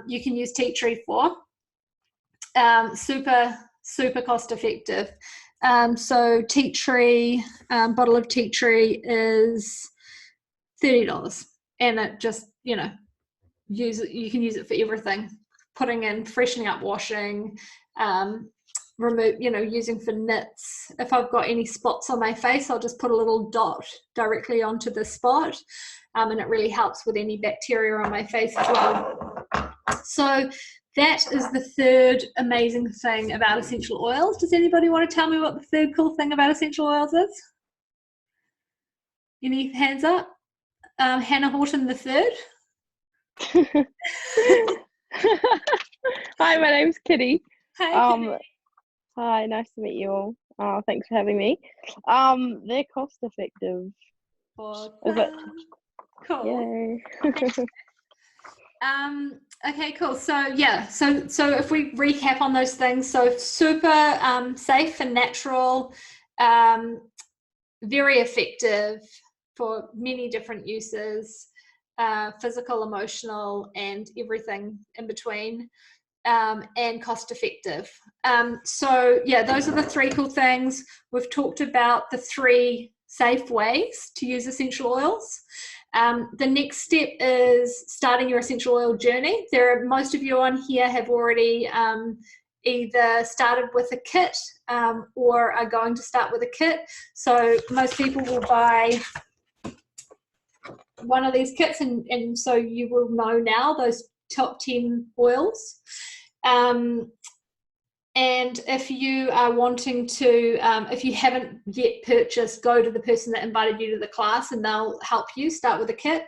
You can use tea tree for. Super cost effective. So tea tree, bottle of tea tree is $30, and it just, you know, you can use it for everything, putting in, freshening up, washing, remove, you know, using for knits. If I've got any spots on my face, I'll just put a little dot directly onto the spot, and it really helps with any bacteria on my face as well. So that is the third amazing thing about essential oils. Does anybody want to tell me what the third cool thing about essential oils is? Any hands up? Hannah Horton the third. Hi, my name's Kitty. Hi, Kitty. Hi, nice to meet you all. Thanks for having me. They're cost effective. Is it? Cool. Yay. Okay, cool. So yeah, so if we recap on those things, so super safe and natural, very effective for many different uses, physical, emotional, and everything in between, and cost effective. So yeah, those are the three cool things. We've talked about the 3 safe ways to use essential oils. The next step is starting your essential oil journey. Most of you on here have already either started with a kit or are going to start with a kit. So most people will buy one of these kits, and so you will know now those top 10 oils. And if you are wanting to, if you haven't yet purchased, go to the person that invited you to the class and they'll help you start with a kit.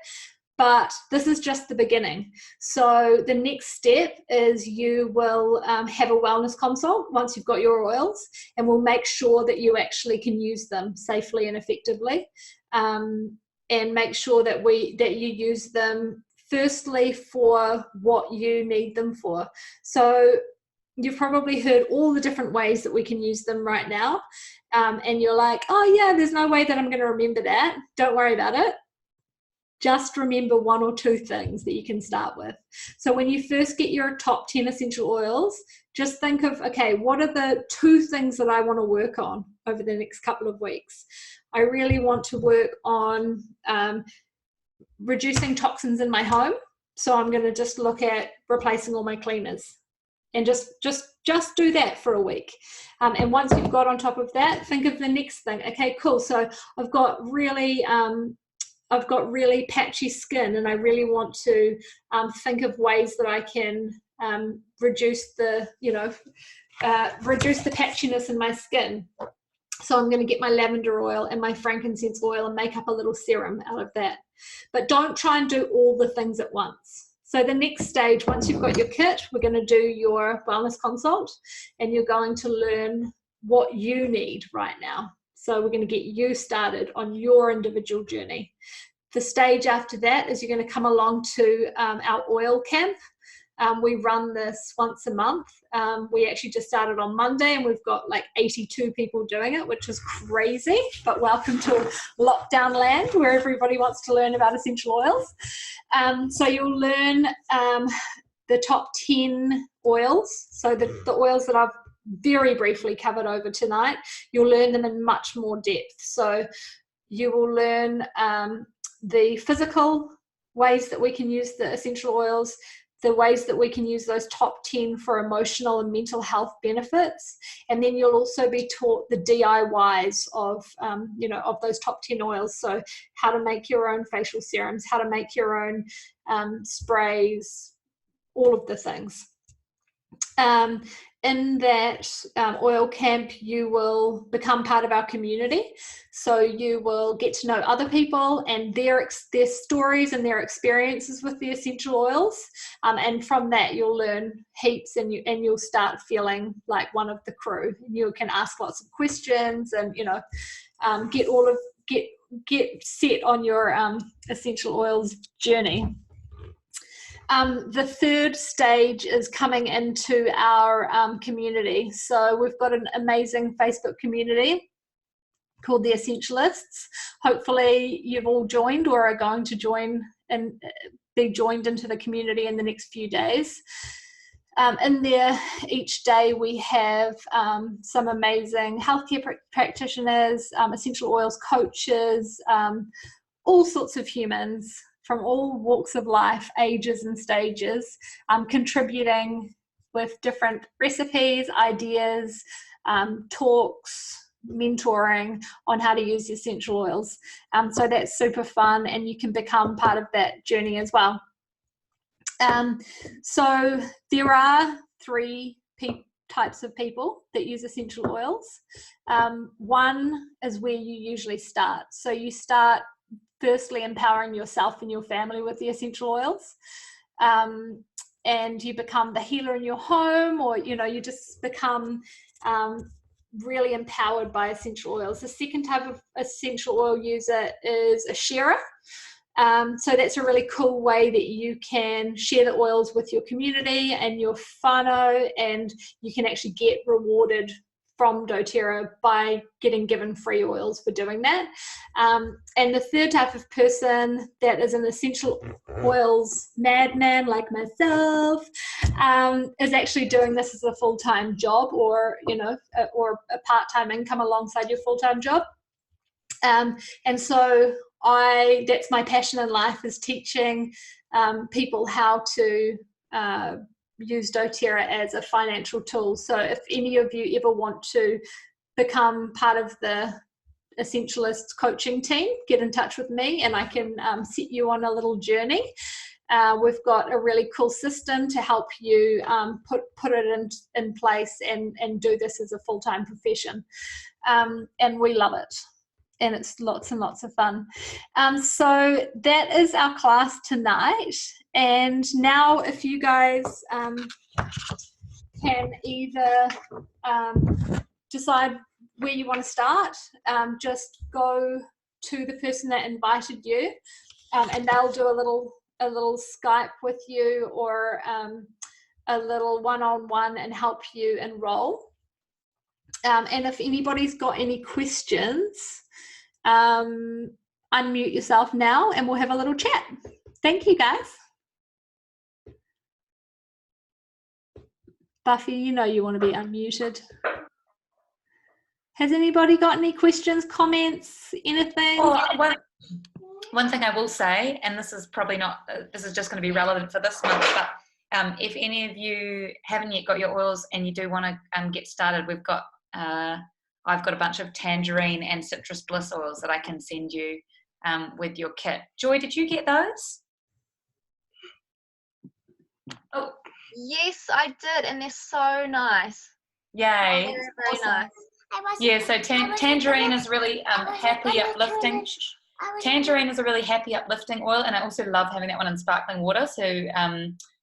But this is just the beginning. So the next step is you will have a wellness consult once you've got your oils, and we'll make sure that you actually can use them safely and effectively, and make sure that you use them firstly for what you need them for. So you've probably heard all the different ways that we can use them right now, and you're like, oh yeah, there's no way that I'm going to remember that. Don't worry about it. Just remember 1 or 2 things that you can start with. So when you first get your top 10 essential oils, just think of, okay, what are the 2 things that I want to work on over the next couple of weeks? I really want to work on reducing toxins in my home. So I'm going to just look at replacing all my cleaners. And just do that for a week. And once you've got on top of that, think of the next thing. Okay, cool. So I've got really patchy skin, and I really want to think of ways that I can reduce the patchiness in my skin. So I'm going to get my lavender oil and my frankincense oil and make up a little serum out of that. But don't try and do all the things at once. So the next stage, once you've got your kit, we're going to do your wellness consult, and you're going to learn what you need right now. So we're going to get you started on your individual journey. The stage after that is you're going to come along to our oil camp. We run this once a month. We actually just started on Monday, and we've got like 82 people doing it, which is crazy, but welcome to lockdown land where everybody wants to learn about essential oils. So you'll learn the top 10 oils. So the oils that I've very briefly covered over tonight, you'll learn them in much more depth. So you will learn the physical ways that we can use the essential oils, the ways that we can use those top 10 for emotional and mental health benefits. And then you'll also be taught the DIYs of, of those top 10 oils. So how to make your own facial serums, how to make your own sprays, all of the things. In that oil camp, you will become part of our community. So you will get to know other people and their stories and their experiences with the essential oils. And from that, you'll learn heaps, and you'll start feeling like one of the crew. You can ask lots of questions, and get set on your essential oils journey. The third stage is coming into our community. So we've got an amazing Facebook community called The Essentialists. Hopefully you've all joined or are going to join and be joined into the community in the next few days. In there each day we have some amazing healthcare practitioners, essential oils coaches, all sorts of humans from all walks of life, ages and stages, contributing with different recipes, ideas, talks, mentoring on how to use essential oils. So that's super fun, and you can become part of that journey as well. So there are 3 types of people that use essential oils. One is where you usually start. So you start firstly empowering yourself and your family with the essential oils, and you become the healer in your home, or you just become really empowered by essential oils. The second type of essential oil user is a sharer. So that's a really cool way that you can share the oils with your community and your whānau, and you can actually get rewarded from Doterra by getting given free oils for doing that. And the third type of person that is an essential oils madman like myself is actually doing this as a full-time job, or or a part-time income alongside your full-time job. And so that's my passion in life, is teaching people how to use Doterra as a financial tool. So if any of you ever want to become part of the Essentialists coaching team, get in touch with me and I can set you on a little journey. We've got a really cool system to help you put it in place and do this as a full-time profession. And we love it. And it's lots and lots of fun. So that is our class tonight. And now if you guys can either decide where you want to start, just go to the person that invited you, and they'll do a little Skype with you, or a little one-on-one and help you enroll. And if anybody's got any questions, unmute yourself now and we'll have a little chat. Thank you, guys. Buffy, you know you want to be unmuted. Has anybody got any questions, comments, anything? Well, one thing I will say, and this is probably not, this is just going to be relevant for this month, but if any of you haven't yet got your oils and you do want to get started, we've got, I've got a bunch of Tangerine and Citrus Bliss oils that I can send you with your kit. Joy, did you get those? Oh. Yes, I did, and they're so nice. Yay. Oh, they're very nice. Yeah, so Tangerine is really happy, uplifting. Tangerine is a really happy, uplifting oil, and I also love having that one in sparkling water, so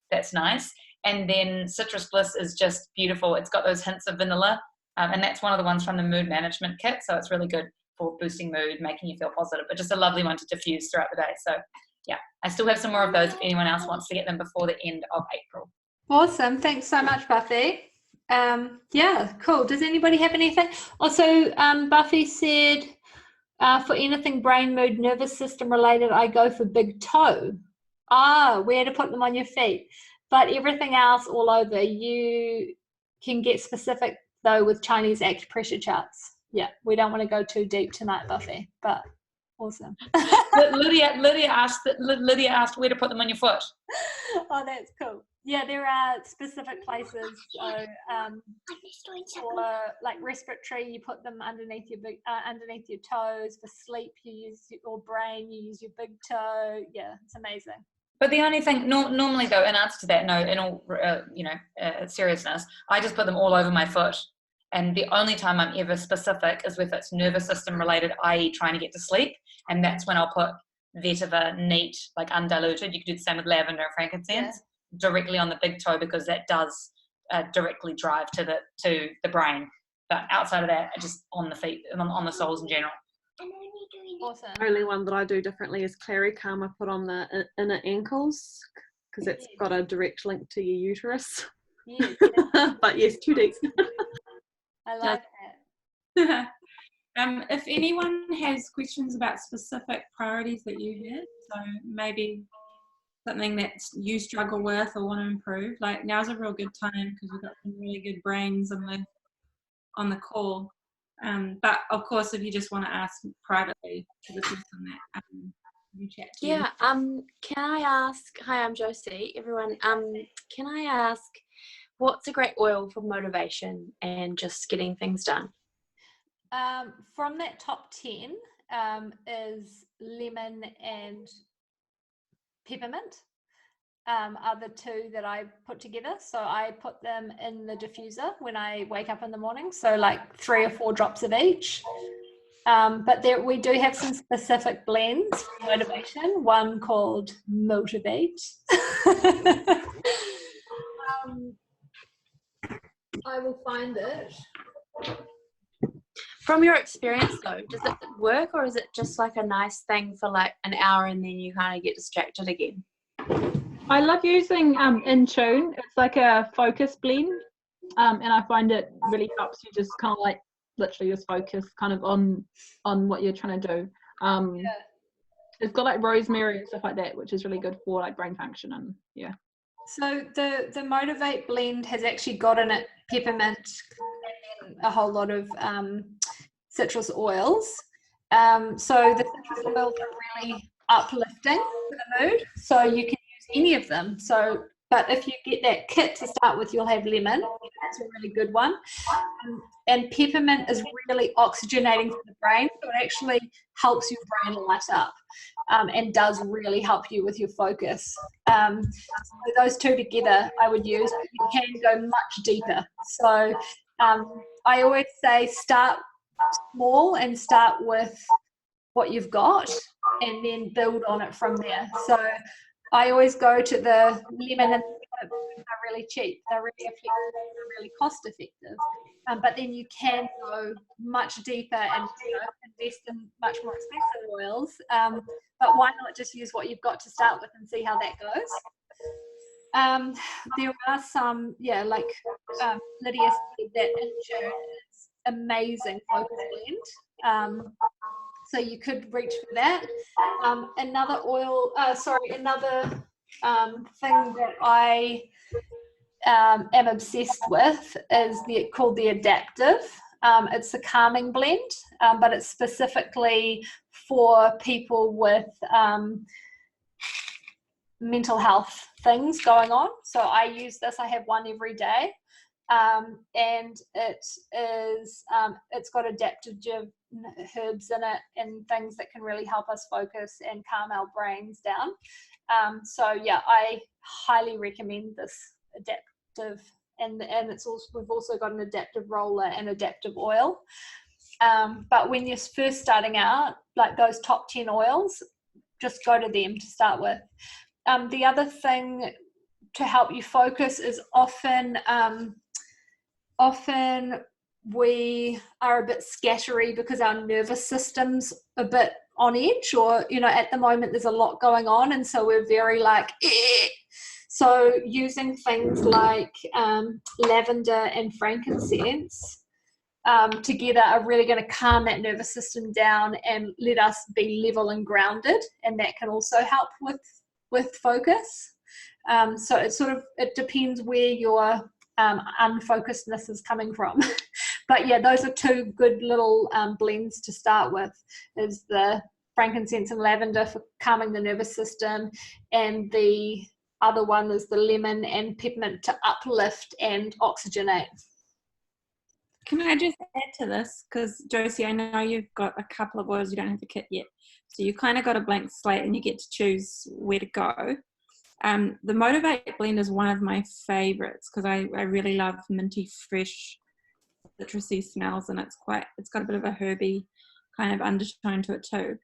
that's nice. And then Citrus Bliss is just beautiful. It's got those hints of vanilla, and that's one of the ones from the mood management kit, so it's really good for boosting mood, making you feel positive, but just a lovely one to diffuse throughout the day. So yeah, I still have some more of those if anyone else wants to get them before the end of April. Awesome. Thanks so much, Buffy. Yeah, cool. Does anybody have anything? Also, Buffy said, for anything brain, mood, nervous system related, I go for big toe. Where to put them on your feet. But everything else all over, you can get specific, though, with Chinese acupressure charts. Yeah, we don't want to go too deep tonight, Buffy, but Awesome. Lydia asked where to put them on your foot. Oh, that's cool. Yeah, there are specific places. So, for like respiratory, you put them underneath your toes. For sleep, you use your brain. You use your big toe. Yeah, it's amazing. But the only thing, normally though, in answer to that, no, in all seriousness, I just put them all over my foot. And the only time I'm ever specific is if it's nervous system related, i.e. trying to get to sleep. And that's when I'll put vetiver neat, like undiluted. You could do the same with lavender and frankincense directly on the big toe, because that does directly drive to the brain. But outside of that, just on the feet, on the soles in general. Awesome. The only one that I do differently is Clary Calm. I put on the inner ankles because it's got a direct link to your uterus. Yes. But yes, 2 days. I like that. If anyone has questions about specific priorities that you had, so maybe something that you struggle with or want to improve, like now's a real good time because we've got some really good brains on the call. But of course, if you just want to ask privately to the person that you chat to. Yeah. Can I ask? Hi, I'm Josie. Everyone. Can I ask, what's a great oil for motivation and just getting things done? From that top 10 is lemon and peppermint. Are the two that I put together. So I put them in the diffuser when I wake up in the morning. So like 3 or 4 drops of each. But there we do have some specific blends for motivation. One called Motivate. I will find it. From your experience though, does it work, or is it just like a nice thing for like an hour and then you kind of get distracted again? I love using In Tune. It's like a focus blend, and I find it really helps you just kind of like literally just focus kind of on what you're trying to do. It's got like rosemary and stuff like that, which is really good for like brain function and yeah. So the Motivate blend has actually got in it peppermint and a whole lot of citrus oils. So the citrus oils are really uplifting for the mood. So you can use any of them. So, but if you get that kit to start with, you'll have lemon. That's a really good one. And peppermint is really oxygenating for the brain. So it actually helps your brain light up. And does really help you with your focus. So those two together I would use, but you can go much deeper. So I always say start small and start with what you've got and then build on it from there. So I always go to the lemon and they're really cheap, they're really effective, they're really cost effective. But then you can go much deeper and invest in much more expensive oils. But why not just use what you've got to start with and see how that goes? There are some, like Lydia said, that In Tune is amazing focus blend. So you could reach for that. Another thing that I am obsessed with is called the Adaptive. It's a calming blend, but it's specifically for people with mental health things going on. So I use this. I have one every day, and it's got adaptive herbs in it and things that can really help us focus and calm our brains down. So yeah, I highly recommend this adaptive. And we've also got an adaptive roller and adaptive oil. But when you're first starting out, like those top 10 oils, just go to them to start with. The other thing to help you focus is often we are a bit scattery because our nervous system's a bit on edge, or at the moment there's a lot going on, and so we're very like So using things like lavender and frankincense together are really going to calm that nervous system down and let us be level and grounded, and that can also help with focus. So it depends where your unfocusedness is coming from. But yeah, those are two good little blends to start with, is the frankincense and lavender for calming the nervous system, and the other one is the lemon and peppermint to uplift and oxygenate. Can I just add to this? Because Josie, I know you've got a couple of oils, you don't have the kit yet. So you kind of got a blank slate and you get to choose where to go. The Motivate blend is one of my favorites because I really love minty, fresh, citrusy smells, and it's got a bit of a herby kind of undertone to it too.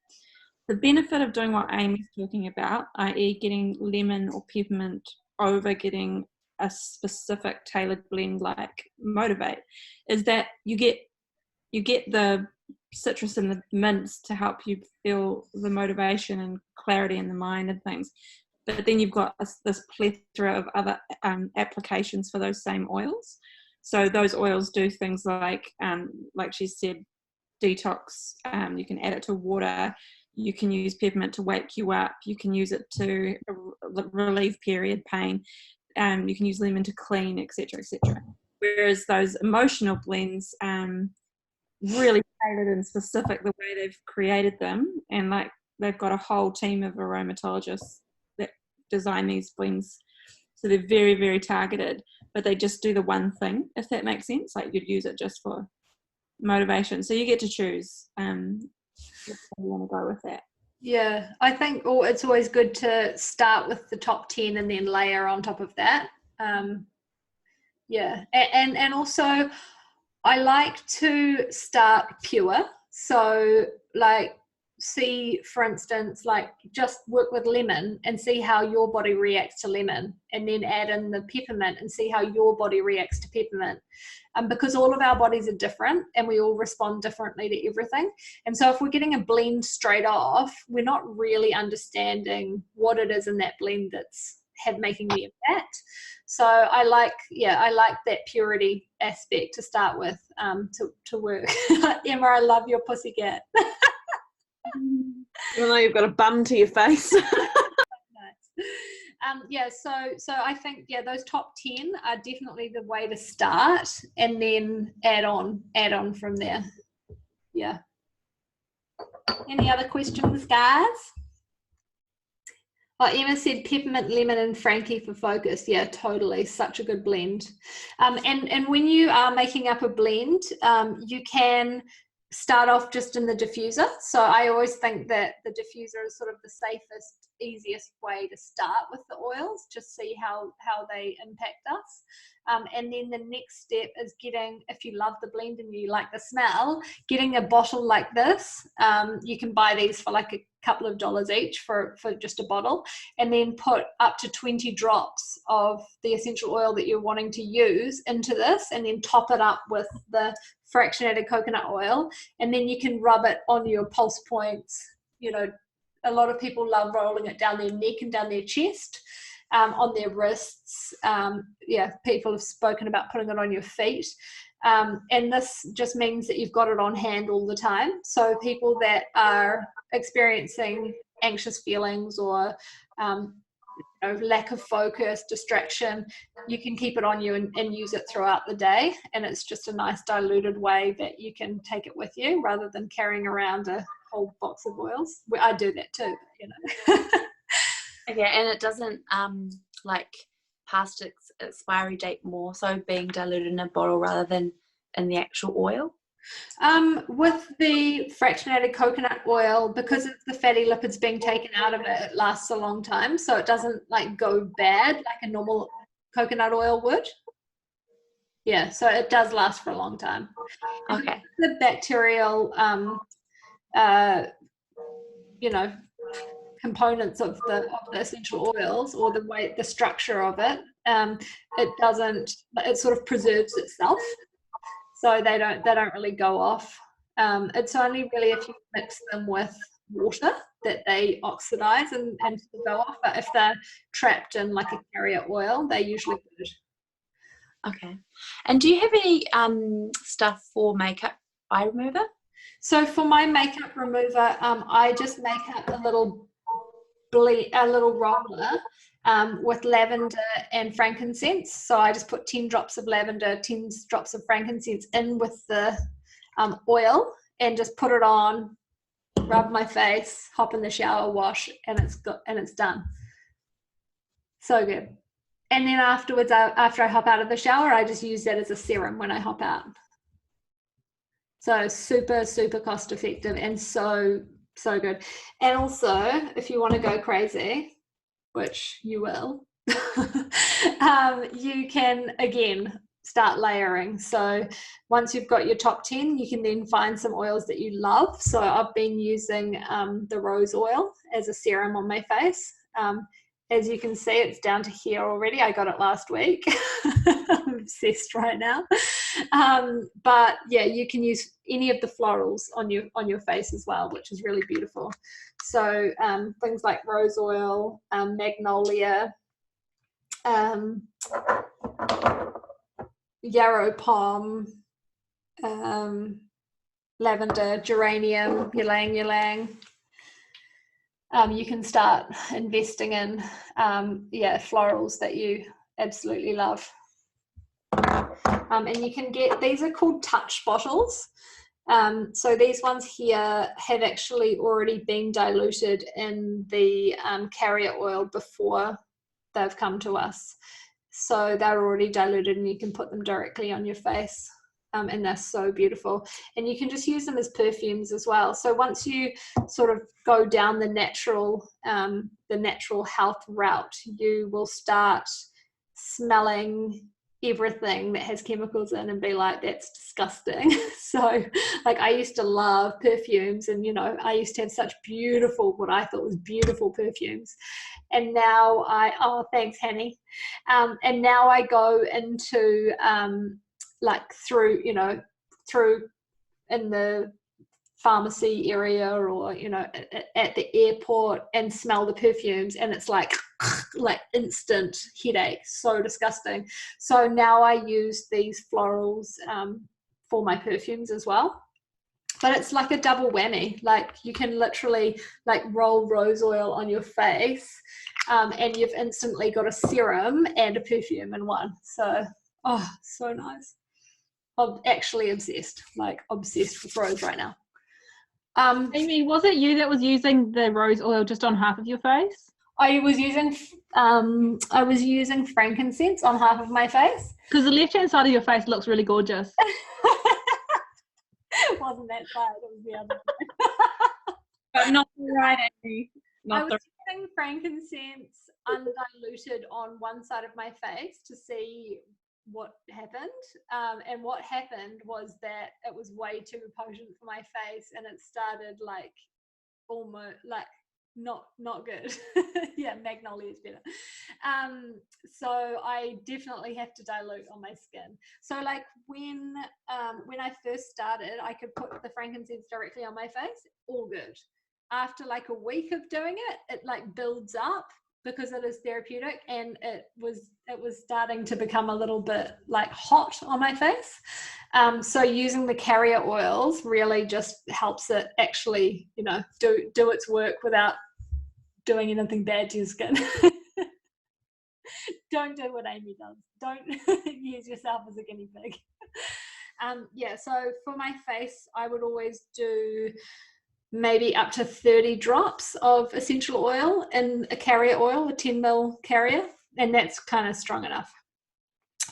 The benefit of doing what Amy's talking about, i.e. getting lemon or peppermint over getting a specific tailored blend like Motivate, is that you get the citrus and the mints to help you feel the motivation and clarity in the mind and things, but then you've got this plethora of other applications for those same oils. So those oils do things like she said, detox. You can add it to water. You can use peppermint to wake you up. You can use it to relieve period pain. You can use lemon to clean, etc., etc. Whereas those emotional blends, really tailored and specific the way they've created them, and like they've got a whole team of aromatologists that design these blends, so they're very, very targeted, but they just do the one thing, if that makes sense. Like you'd use it just for motivation, so you get to choose if you want to go with that. Yeah, I think it's always good to start with the top 10 and then layer on top of that. Yeah, and also I like to start pure. So like see, for instance, like just work with lemon and see how your body reacts to lemon, and then add in the peppermint and see how your body reacts to peppermint. Because all of our bodies are different and we all respond differently to everything. And so if we're getting a blend straight off, we're not really understanding what it is in that blend that's making the impact. So I like that purity aspect to start with, to work. Emma, I love your pussycat. Even though you've got a bum to your face. Yeah, so I think those top 10 are definitely the way to start, and then add on from there. Yeah. Any other questions, guys? Oh, Emma said peppermint, lemon, and Frankie for focus. Yeah, totally. Such a good blend. And when you are making up a blend, you can start off just in the diffuser. So I always think that the diffuser is sort of the safest, easiest way to start with the oils, just see how they impact us. And then the next step is getting, if you love the blend and you like the smell, getting a bottle like this. You can buy these for like a couple of dollars each for just a bottle, and then put up to 20 drops of the essential oil that you're wanting to use into this, and then top it up with the fractionated coconut oil, and then you can rub it on your pulse points. You know, a lot of people love rolling it down their neck and down their chest, on their wrists. People have spoken about putting it on your feet. And this just means that you've got it on hand all the time. So people that are experiencing anxious feelings or lack of focus, distraction, you can keep it on you and use it throughout the day. And it's just a nice diluted way that you can take it with you rather than carrying around a whole box of oils. I do that too, Okay, and it doesn't past its expiry date, more so being diluted in a bottle rather than in the actual oil? With the fractionated coconut oil, because it's the fatty lipids being taken out of it, it lasts a long time, so it doesn't go bad like a normal coconut oil would. Yeah, so it does last for a long time. Okay. The bacterial components of the essential oils, or the structure of it, it sort of preserves itself, so they don't really go off. It's only really if you mix them with water that they oxidize and go off, but if they're trapped in like a carrier oil, they're usually good. Okay. And do you have any stuff for makeup eye remover? So for my makeup remover, I just make up a little roller with lavender and frankincense. So I just put 10 drops of lavender, 10 drops of frankincense in with the oil, and just put it on rub my face, hop in the shower, wash, and it's done. So good. And then afterwards, after I hop out of the shower, I just use that as a serum when I hop out. So super, super cost effective and so good. And also, if you want to go crazy, which you will, you can, again, start layering. So once you've got your top 10, you can then find some oils that you love. So I've been using the rose oil as a serum on my face. As you can see, it's down to here already. I got it last week. I'm obsessed right now. But yeah, you can use any of the florals on your face as well, which is really beautiful. So things like rose oil, magnolia, yarrow palm, lavender, geranium, ylang ylang. You can start investing in florals that you absolutely love. And you can get, these are called touch bottles. So these ones here have actually already been diluted in the carrier oil before they've come to us. So they're already diluted and you can put them directly on your face. And they're so beautiful. And you can just use them as perfumes as well. So once you sort of go down the natural health route, you will start smelling everything that has chemicals in and be like, that's disgusting. So like I used to love perfumes, and you know, I used to have such beautiful, what I thought was beautiful perfumes. And now thanks Hanny. And now I go into like through in the pharmacy area, or you know, at the airport, and smell the perfumes, and it's like instant headache, so disgusting. So now I use these florals for my perfumes as well. But it's like a double whammy. Like you can literally like roll rose oil on your face, and you've instantly got a serum and a perfume in one. So so nice. I'm actually obsessed with rose right now. Amy, was it you that was using the rose oil just on half of your face? I was using frankincense on half of my face. Because the left-hand side of your face looks really gorgeous. It wasn't that side, it was the other side. But not the right, Amy. I was using frankincense undiluted on one side of my face to see what happened, and what happened was that it was way too potent for my face, and it started like almost like not good. Yeah, Magnolia is better. So I definitely have to dilute on my skin. So like when I first started, I could put the frankincense directly on my face, all good. After like a week of doing it, it like builds up because it is therapeutic, and it was starting to become a little bit like hot on my face. So using the carrier oils really just helps it actually, you know, do its work without doing anything bad to your skin. Don't do what Amy does. Don't use yourself as a guinea pig. Yeah, so for my face, I would always do maybe up to 30 drops of essential oil in a carrier oil, a 10 ml carrier, and that's kind of strong enough.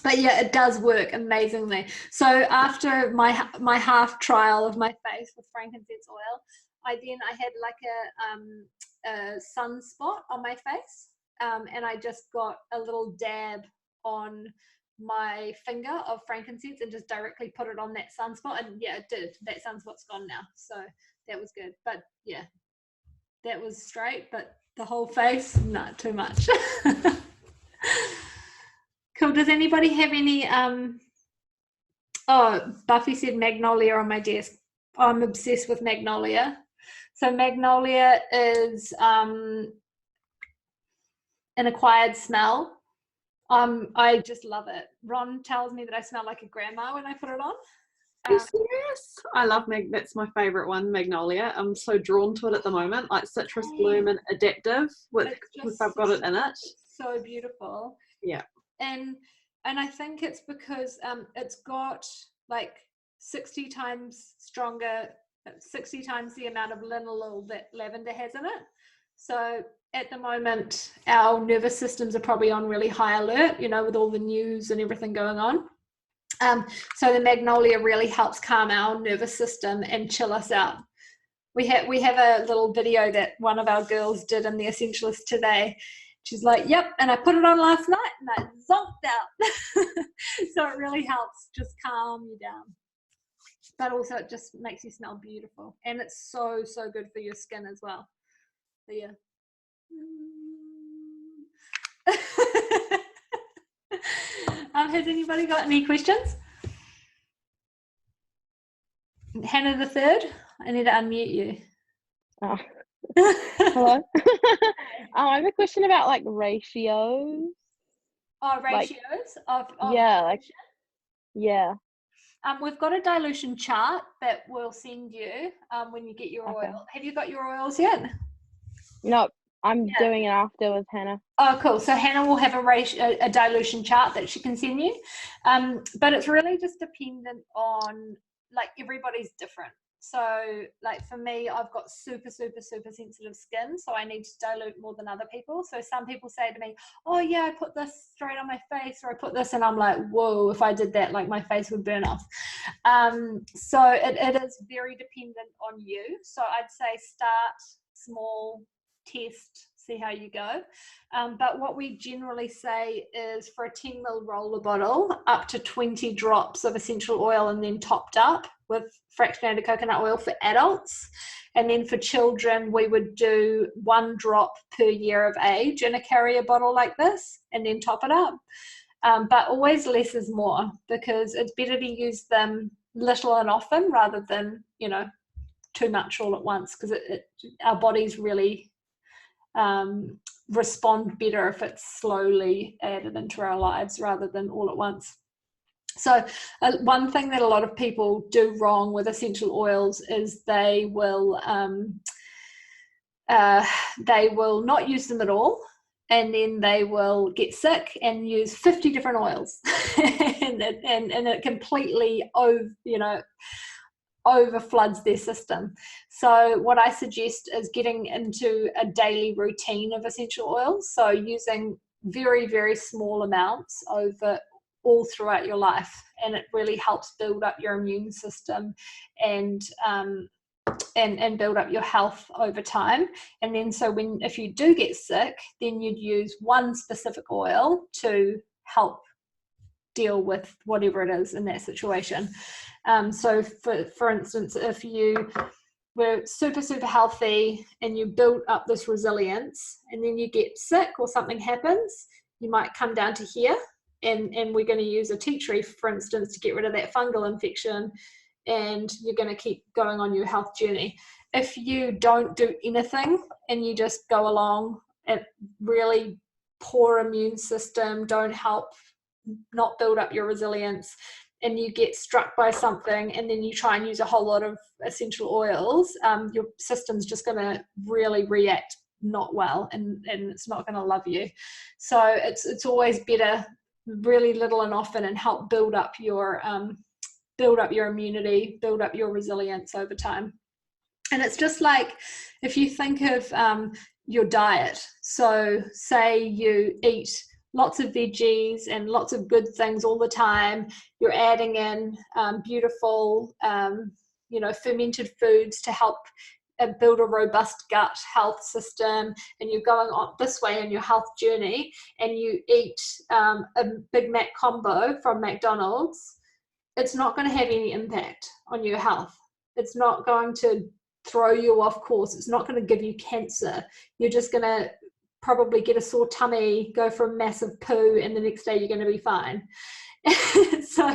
But yeah, it does work amazingly. So after my half trial of my face with frankincense oil, I had like a sunspot on my face, and I just got a little dab on my finger of frankincense and just directly put it on that sunspot, and yeah, it did. That sunspot's gone now, so that was good. But yeah, that was straight, but the whole face, not too much. Cool. Does anybody have any Buffy said Magnolia on my desk. I'm obsessed with Magnolia. So Magnolia is an acquired smell. I just love it. Ron tells me that I smell like a grandma when I put it on. Are you serious? I love that's my favourite one, Magnolia. I'm so drawn to it at the moment, like citrus bloom and adaptive with I've got it in it. It's so beautiful. Yeah. And I think it's because it's got like 60 times stronger 60 times the amount of linalool that lavender has in it. So at the moment, our nervous systems are probably on really high alert, you know, with all the news and everything going on. So the Magnolia really helps calm our nervous system and chill us out. We have a little video that one of our girls did in the Essentialist today. She's like, yep, and I put it on last night and I zonked out. So it really helps just calm you down. But also it just makes you smell beautiful. And it's so, so good for your skin as well. So yeah. Has anybody got any questions? Hannah the third, I need to unmute you. Oh. Hello. I have a question about like ratios. Oh, ratios of yeah, like yeah. We've got a dilution chart that we'll send you when you get your oil. Have you got your oils yet? No, I'm doing it after with Hannah. Oh, cool. So Hannah will have a dilution chart that she can send you. But it's really just dependent on, like, everybody's different. So, like, for me, I've got super, super, super sensitive skin, so I need to dilute more than other people. So some people say to me, oh, yeah, I put this straight on my face, or I put this, and I'm like, whoa, if I did that, like, my face would burn off. So it is very dependent on you. So I'd say start small, test, see how you go. But what we generally say is for a 10 ml roller bottle, up to 20 drops of essential oil and then topped up with fractionated coconut oil for adults. And then for children, we would do 1 drop per year of age in a carrier bottle like this and then top it up. But always less is more, because it's better to use them little and often rather than, you know, too much all at once, because our bodies really respond better if it's slowly added into our lives rather than all at once. So one thing that a lot of people do wrong with essential oils is they will not use them at all, and then they will get sick and use 50 different oils and it completely overfloods their system. So what I suggest is getting into a daily routine of essential oils, so using very, very small amounts over all throughout your life, and it really helps build up your immune system and build up your health over time. And then so if you do get sick, then you'd use one specific oil to help deal with whatever it is in that situation. So for instance, if you were super, super healthy and you build up this resilience and then you get sick or something happens, you might come down to here and we're going to use a tea tree, for instance, to get rid of that fungal infection, and you're going to keep going on your health journey. If you don't do anything and you just go along at really poor immune system, don't help, not build up your resilience, and you get struck by something and then you try and use a whole lot of essential oils, your system's just going to really react not well, and it's not going to love you. So it's always better really little and often, and help build up your immunity, build up your resilience over time. And it's just like if you think of your diet. So say you eat lots of veggies and lots of good things all the time, you're adding in beautiful fermented foods to help build a robust gut health system, and you're going on this way in your health journey, and you eat a Big Mac combo from McDonald's, it's not going to have any impact on your health. It's not going to throw you off course. It's not going to give you cancer. You're just going to probably get a sore tummy, go for a massive poo, and the next day you're going to be fine. So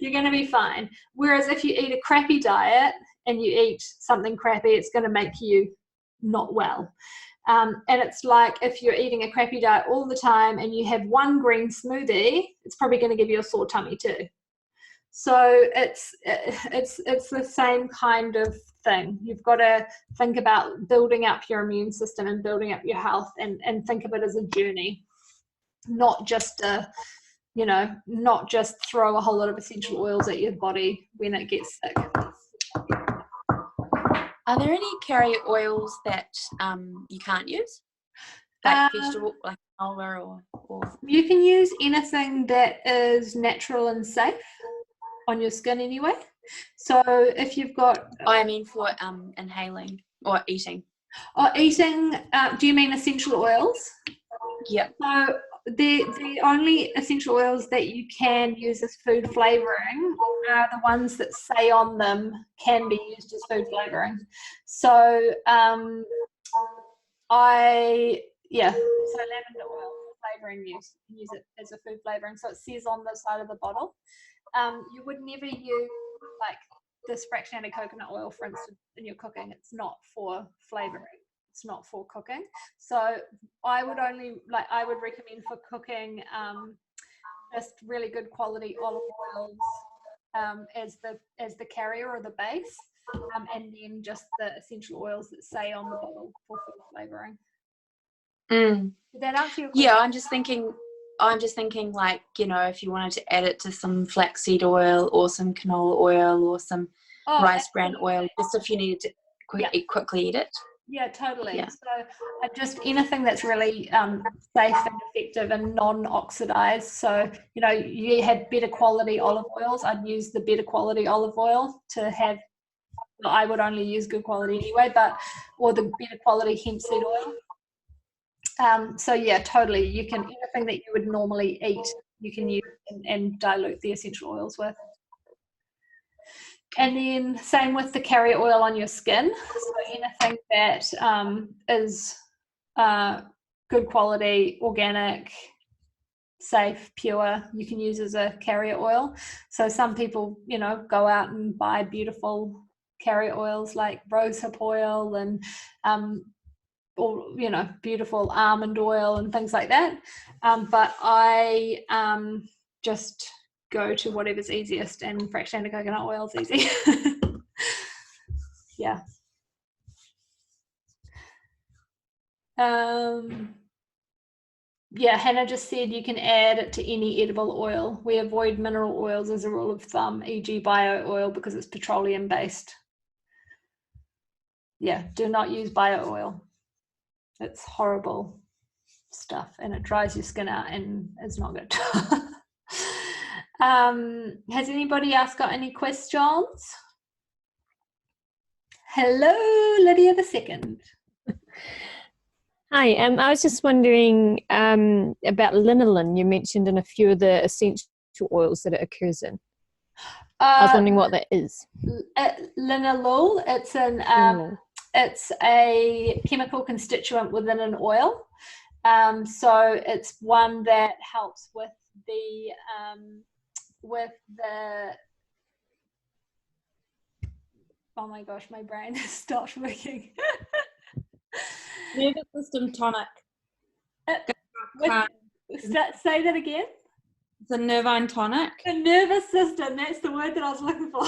you're going to be fine. Whereas if you eat a crappy diet and you eat something crappy, it's going to make you not well. And it's like if you're eating a crappy diet all the time and you have one green smoothie, it's probably going to give you a sore tummy too. So it's the same kind of thing. You've got to think about building up your immune system and building up your health, and think of it as a journey, not just not just throw a whole lot of essential oils at your body when it gets sick. Are there any carrier oils that you can't use? Like vegetable, like canola or You can use anything that is natural and safe on your skin anyway. So if you've got... I mean for inhaling or eating. Oh, eating, do you mean essential oils? Yep. So the only essential oils that you can use as food flavouring are the ones that say on them can be used as food flavouring. So so lavender oil flavouring use. You can use it as a food flavouring. So it says on the side of the bottle. You would never use like this fractionated coconut oil, for instance, in your cooking. It's not for flavouring. It's not for cooking. So I would recommend for cooking just really good quality olive oils as the carrier or the base, and then just the essential oils that say on the bottle for food flavouring. Did that answer your question? Yeah, I'm just thinking like, you know, if you wanted to add it to some flaxseed oil or some canola oil or some rice bran oil, just if you needed to quickly eat it. Yeah, totally. Yeah. So just anything that's really safe and effective and non-oxidized. So, you know, you have better quality olive oils. I'd use the better quality olive oil to have, I would only use good quality anyway, or the better quality hemp seed oil. So yeah, totally. You can, anything that you would normally eat, you can use and dilute the essential oils with. And then same with the carrier oil on your skin. So anything that is good quality, organic, safe, pure, you can use as a carrier oil. So some people, you know, go out and buy beautiful carrier oils like rosehip oil and or, you know, beautiful almond oil and things like that. But I just go to whatever's easiest, and fractionated coconut oil is easy. Yeah. Yeah, Hannah just said you can add it to any edible oil. We avoid mineral oils as a rule of thumb, e.g. bio oil, because it's petroleum based. Yeah, do not use bio oil. It's horrible stuff and it dries your skin out and it's not good. Has anybody else got any questions? Hello, Lydia the Second. Hi, I was just wondering about linolene. You mentioned in a few of the essential oils that it occurs in. I was wondering what that is. Linalool, it's a chemical constituent within an oil. So it's one that helps with the oh my gosh, my brain has stopped working. Nervous system tonic. Say that again. It's a nervine tonic. The nervous system, that's the word that I was looking for.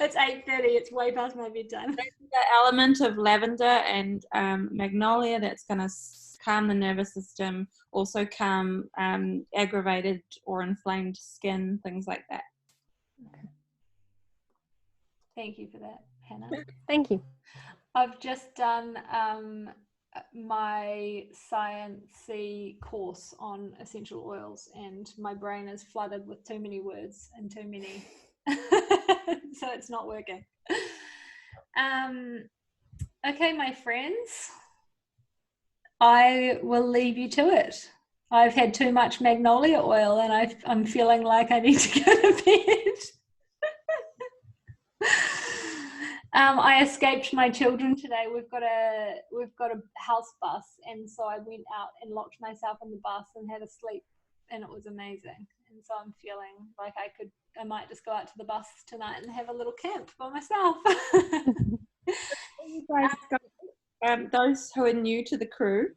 It's 8:30, it's way past my bedtime. The element of lavender and magnolia that's going to calm the nervous system, also calm aggravated or inflamed skin, things like that. Okay. Thank you for that, Hannah. Thank you. I've just done my sciencey course on essential oils and my brain is flooded with too many words and too many so it's not working. Okay, my friends, I will leave you to it. I've had too much magnolia oil and I'm feeling like I need to go to bed. I escaped my children today. We've got a house bus, and so I went out and locked myself in the bus and had a sleep, and it was amazing. And so I'm feeling like I might just go out to the bus tonight and have a little camp by myself. Those who are new to the crew,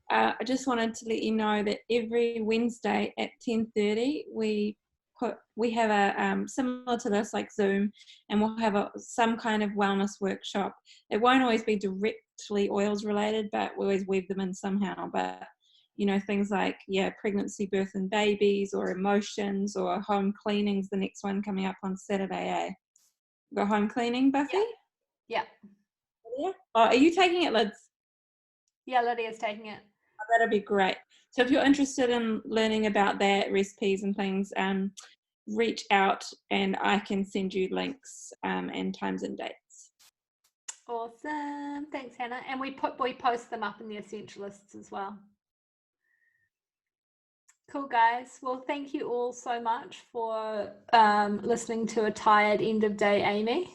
I just wanted to let you know that every Wednesday at 10:30 we have a similar to this, like Zoom, and we'll have some kind of wellness workshop. It won't always be directly oils related, but we always weave them in somehow. But you know, things like pregnancy, birth and babies, or emotions, or home cleaning's the next one coming up on Saturday. Got home cleaning, Buffy? Yeah. Yeah. Oh, are you taking it, Lids? Yeah, Lydia's taking it. Oh, that'd be great. So if you're interested in learning about that, recipes and things, reach out and I can send you links and times and dates. Awesome. Thanks, Hannah. And we post them up in the Essentialists as well. Cool, guys. Well, thank you all so much for listening to a tired end of day Amy.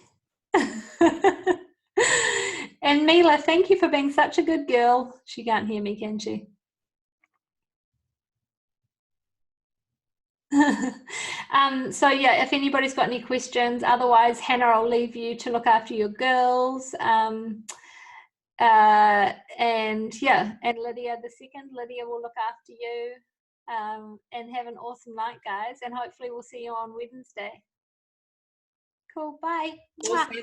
And Mila, thank you for being such a good girl. She can't hear me, can she? So yeah, if anybody's got any questions, otherwise Hannah, I'll leave you to look after your girls. And yeah, and Lydia the second. Lydia will look after you. And have an awesome night, guys, and hopefully we'll see you on Wednesday. Cool, bye. We'll see you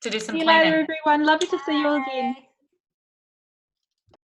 to do some See you planning. later, everyone. Lovely to see you all again. Bye.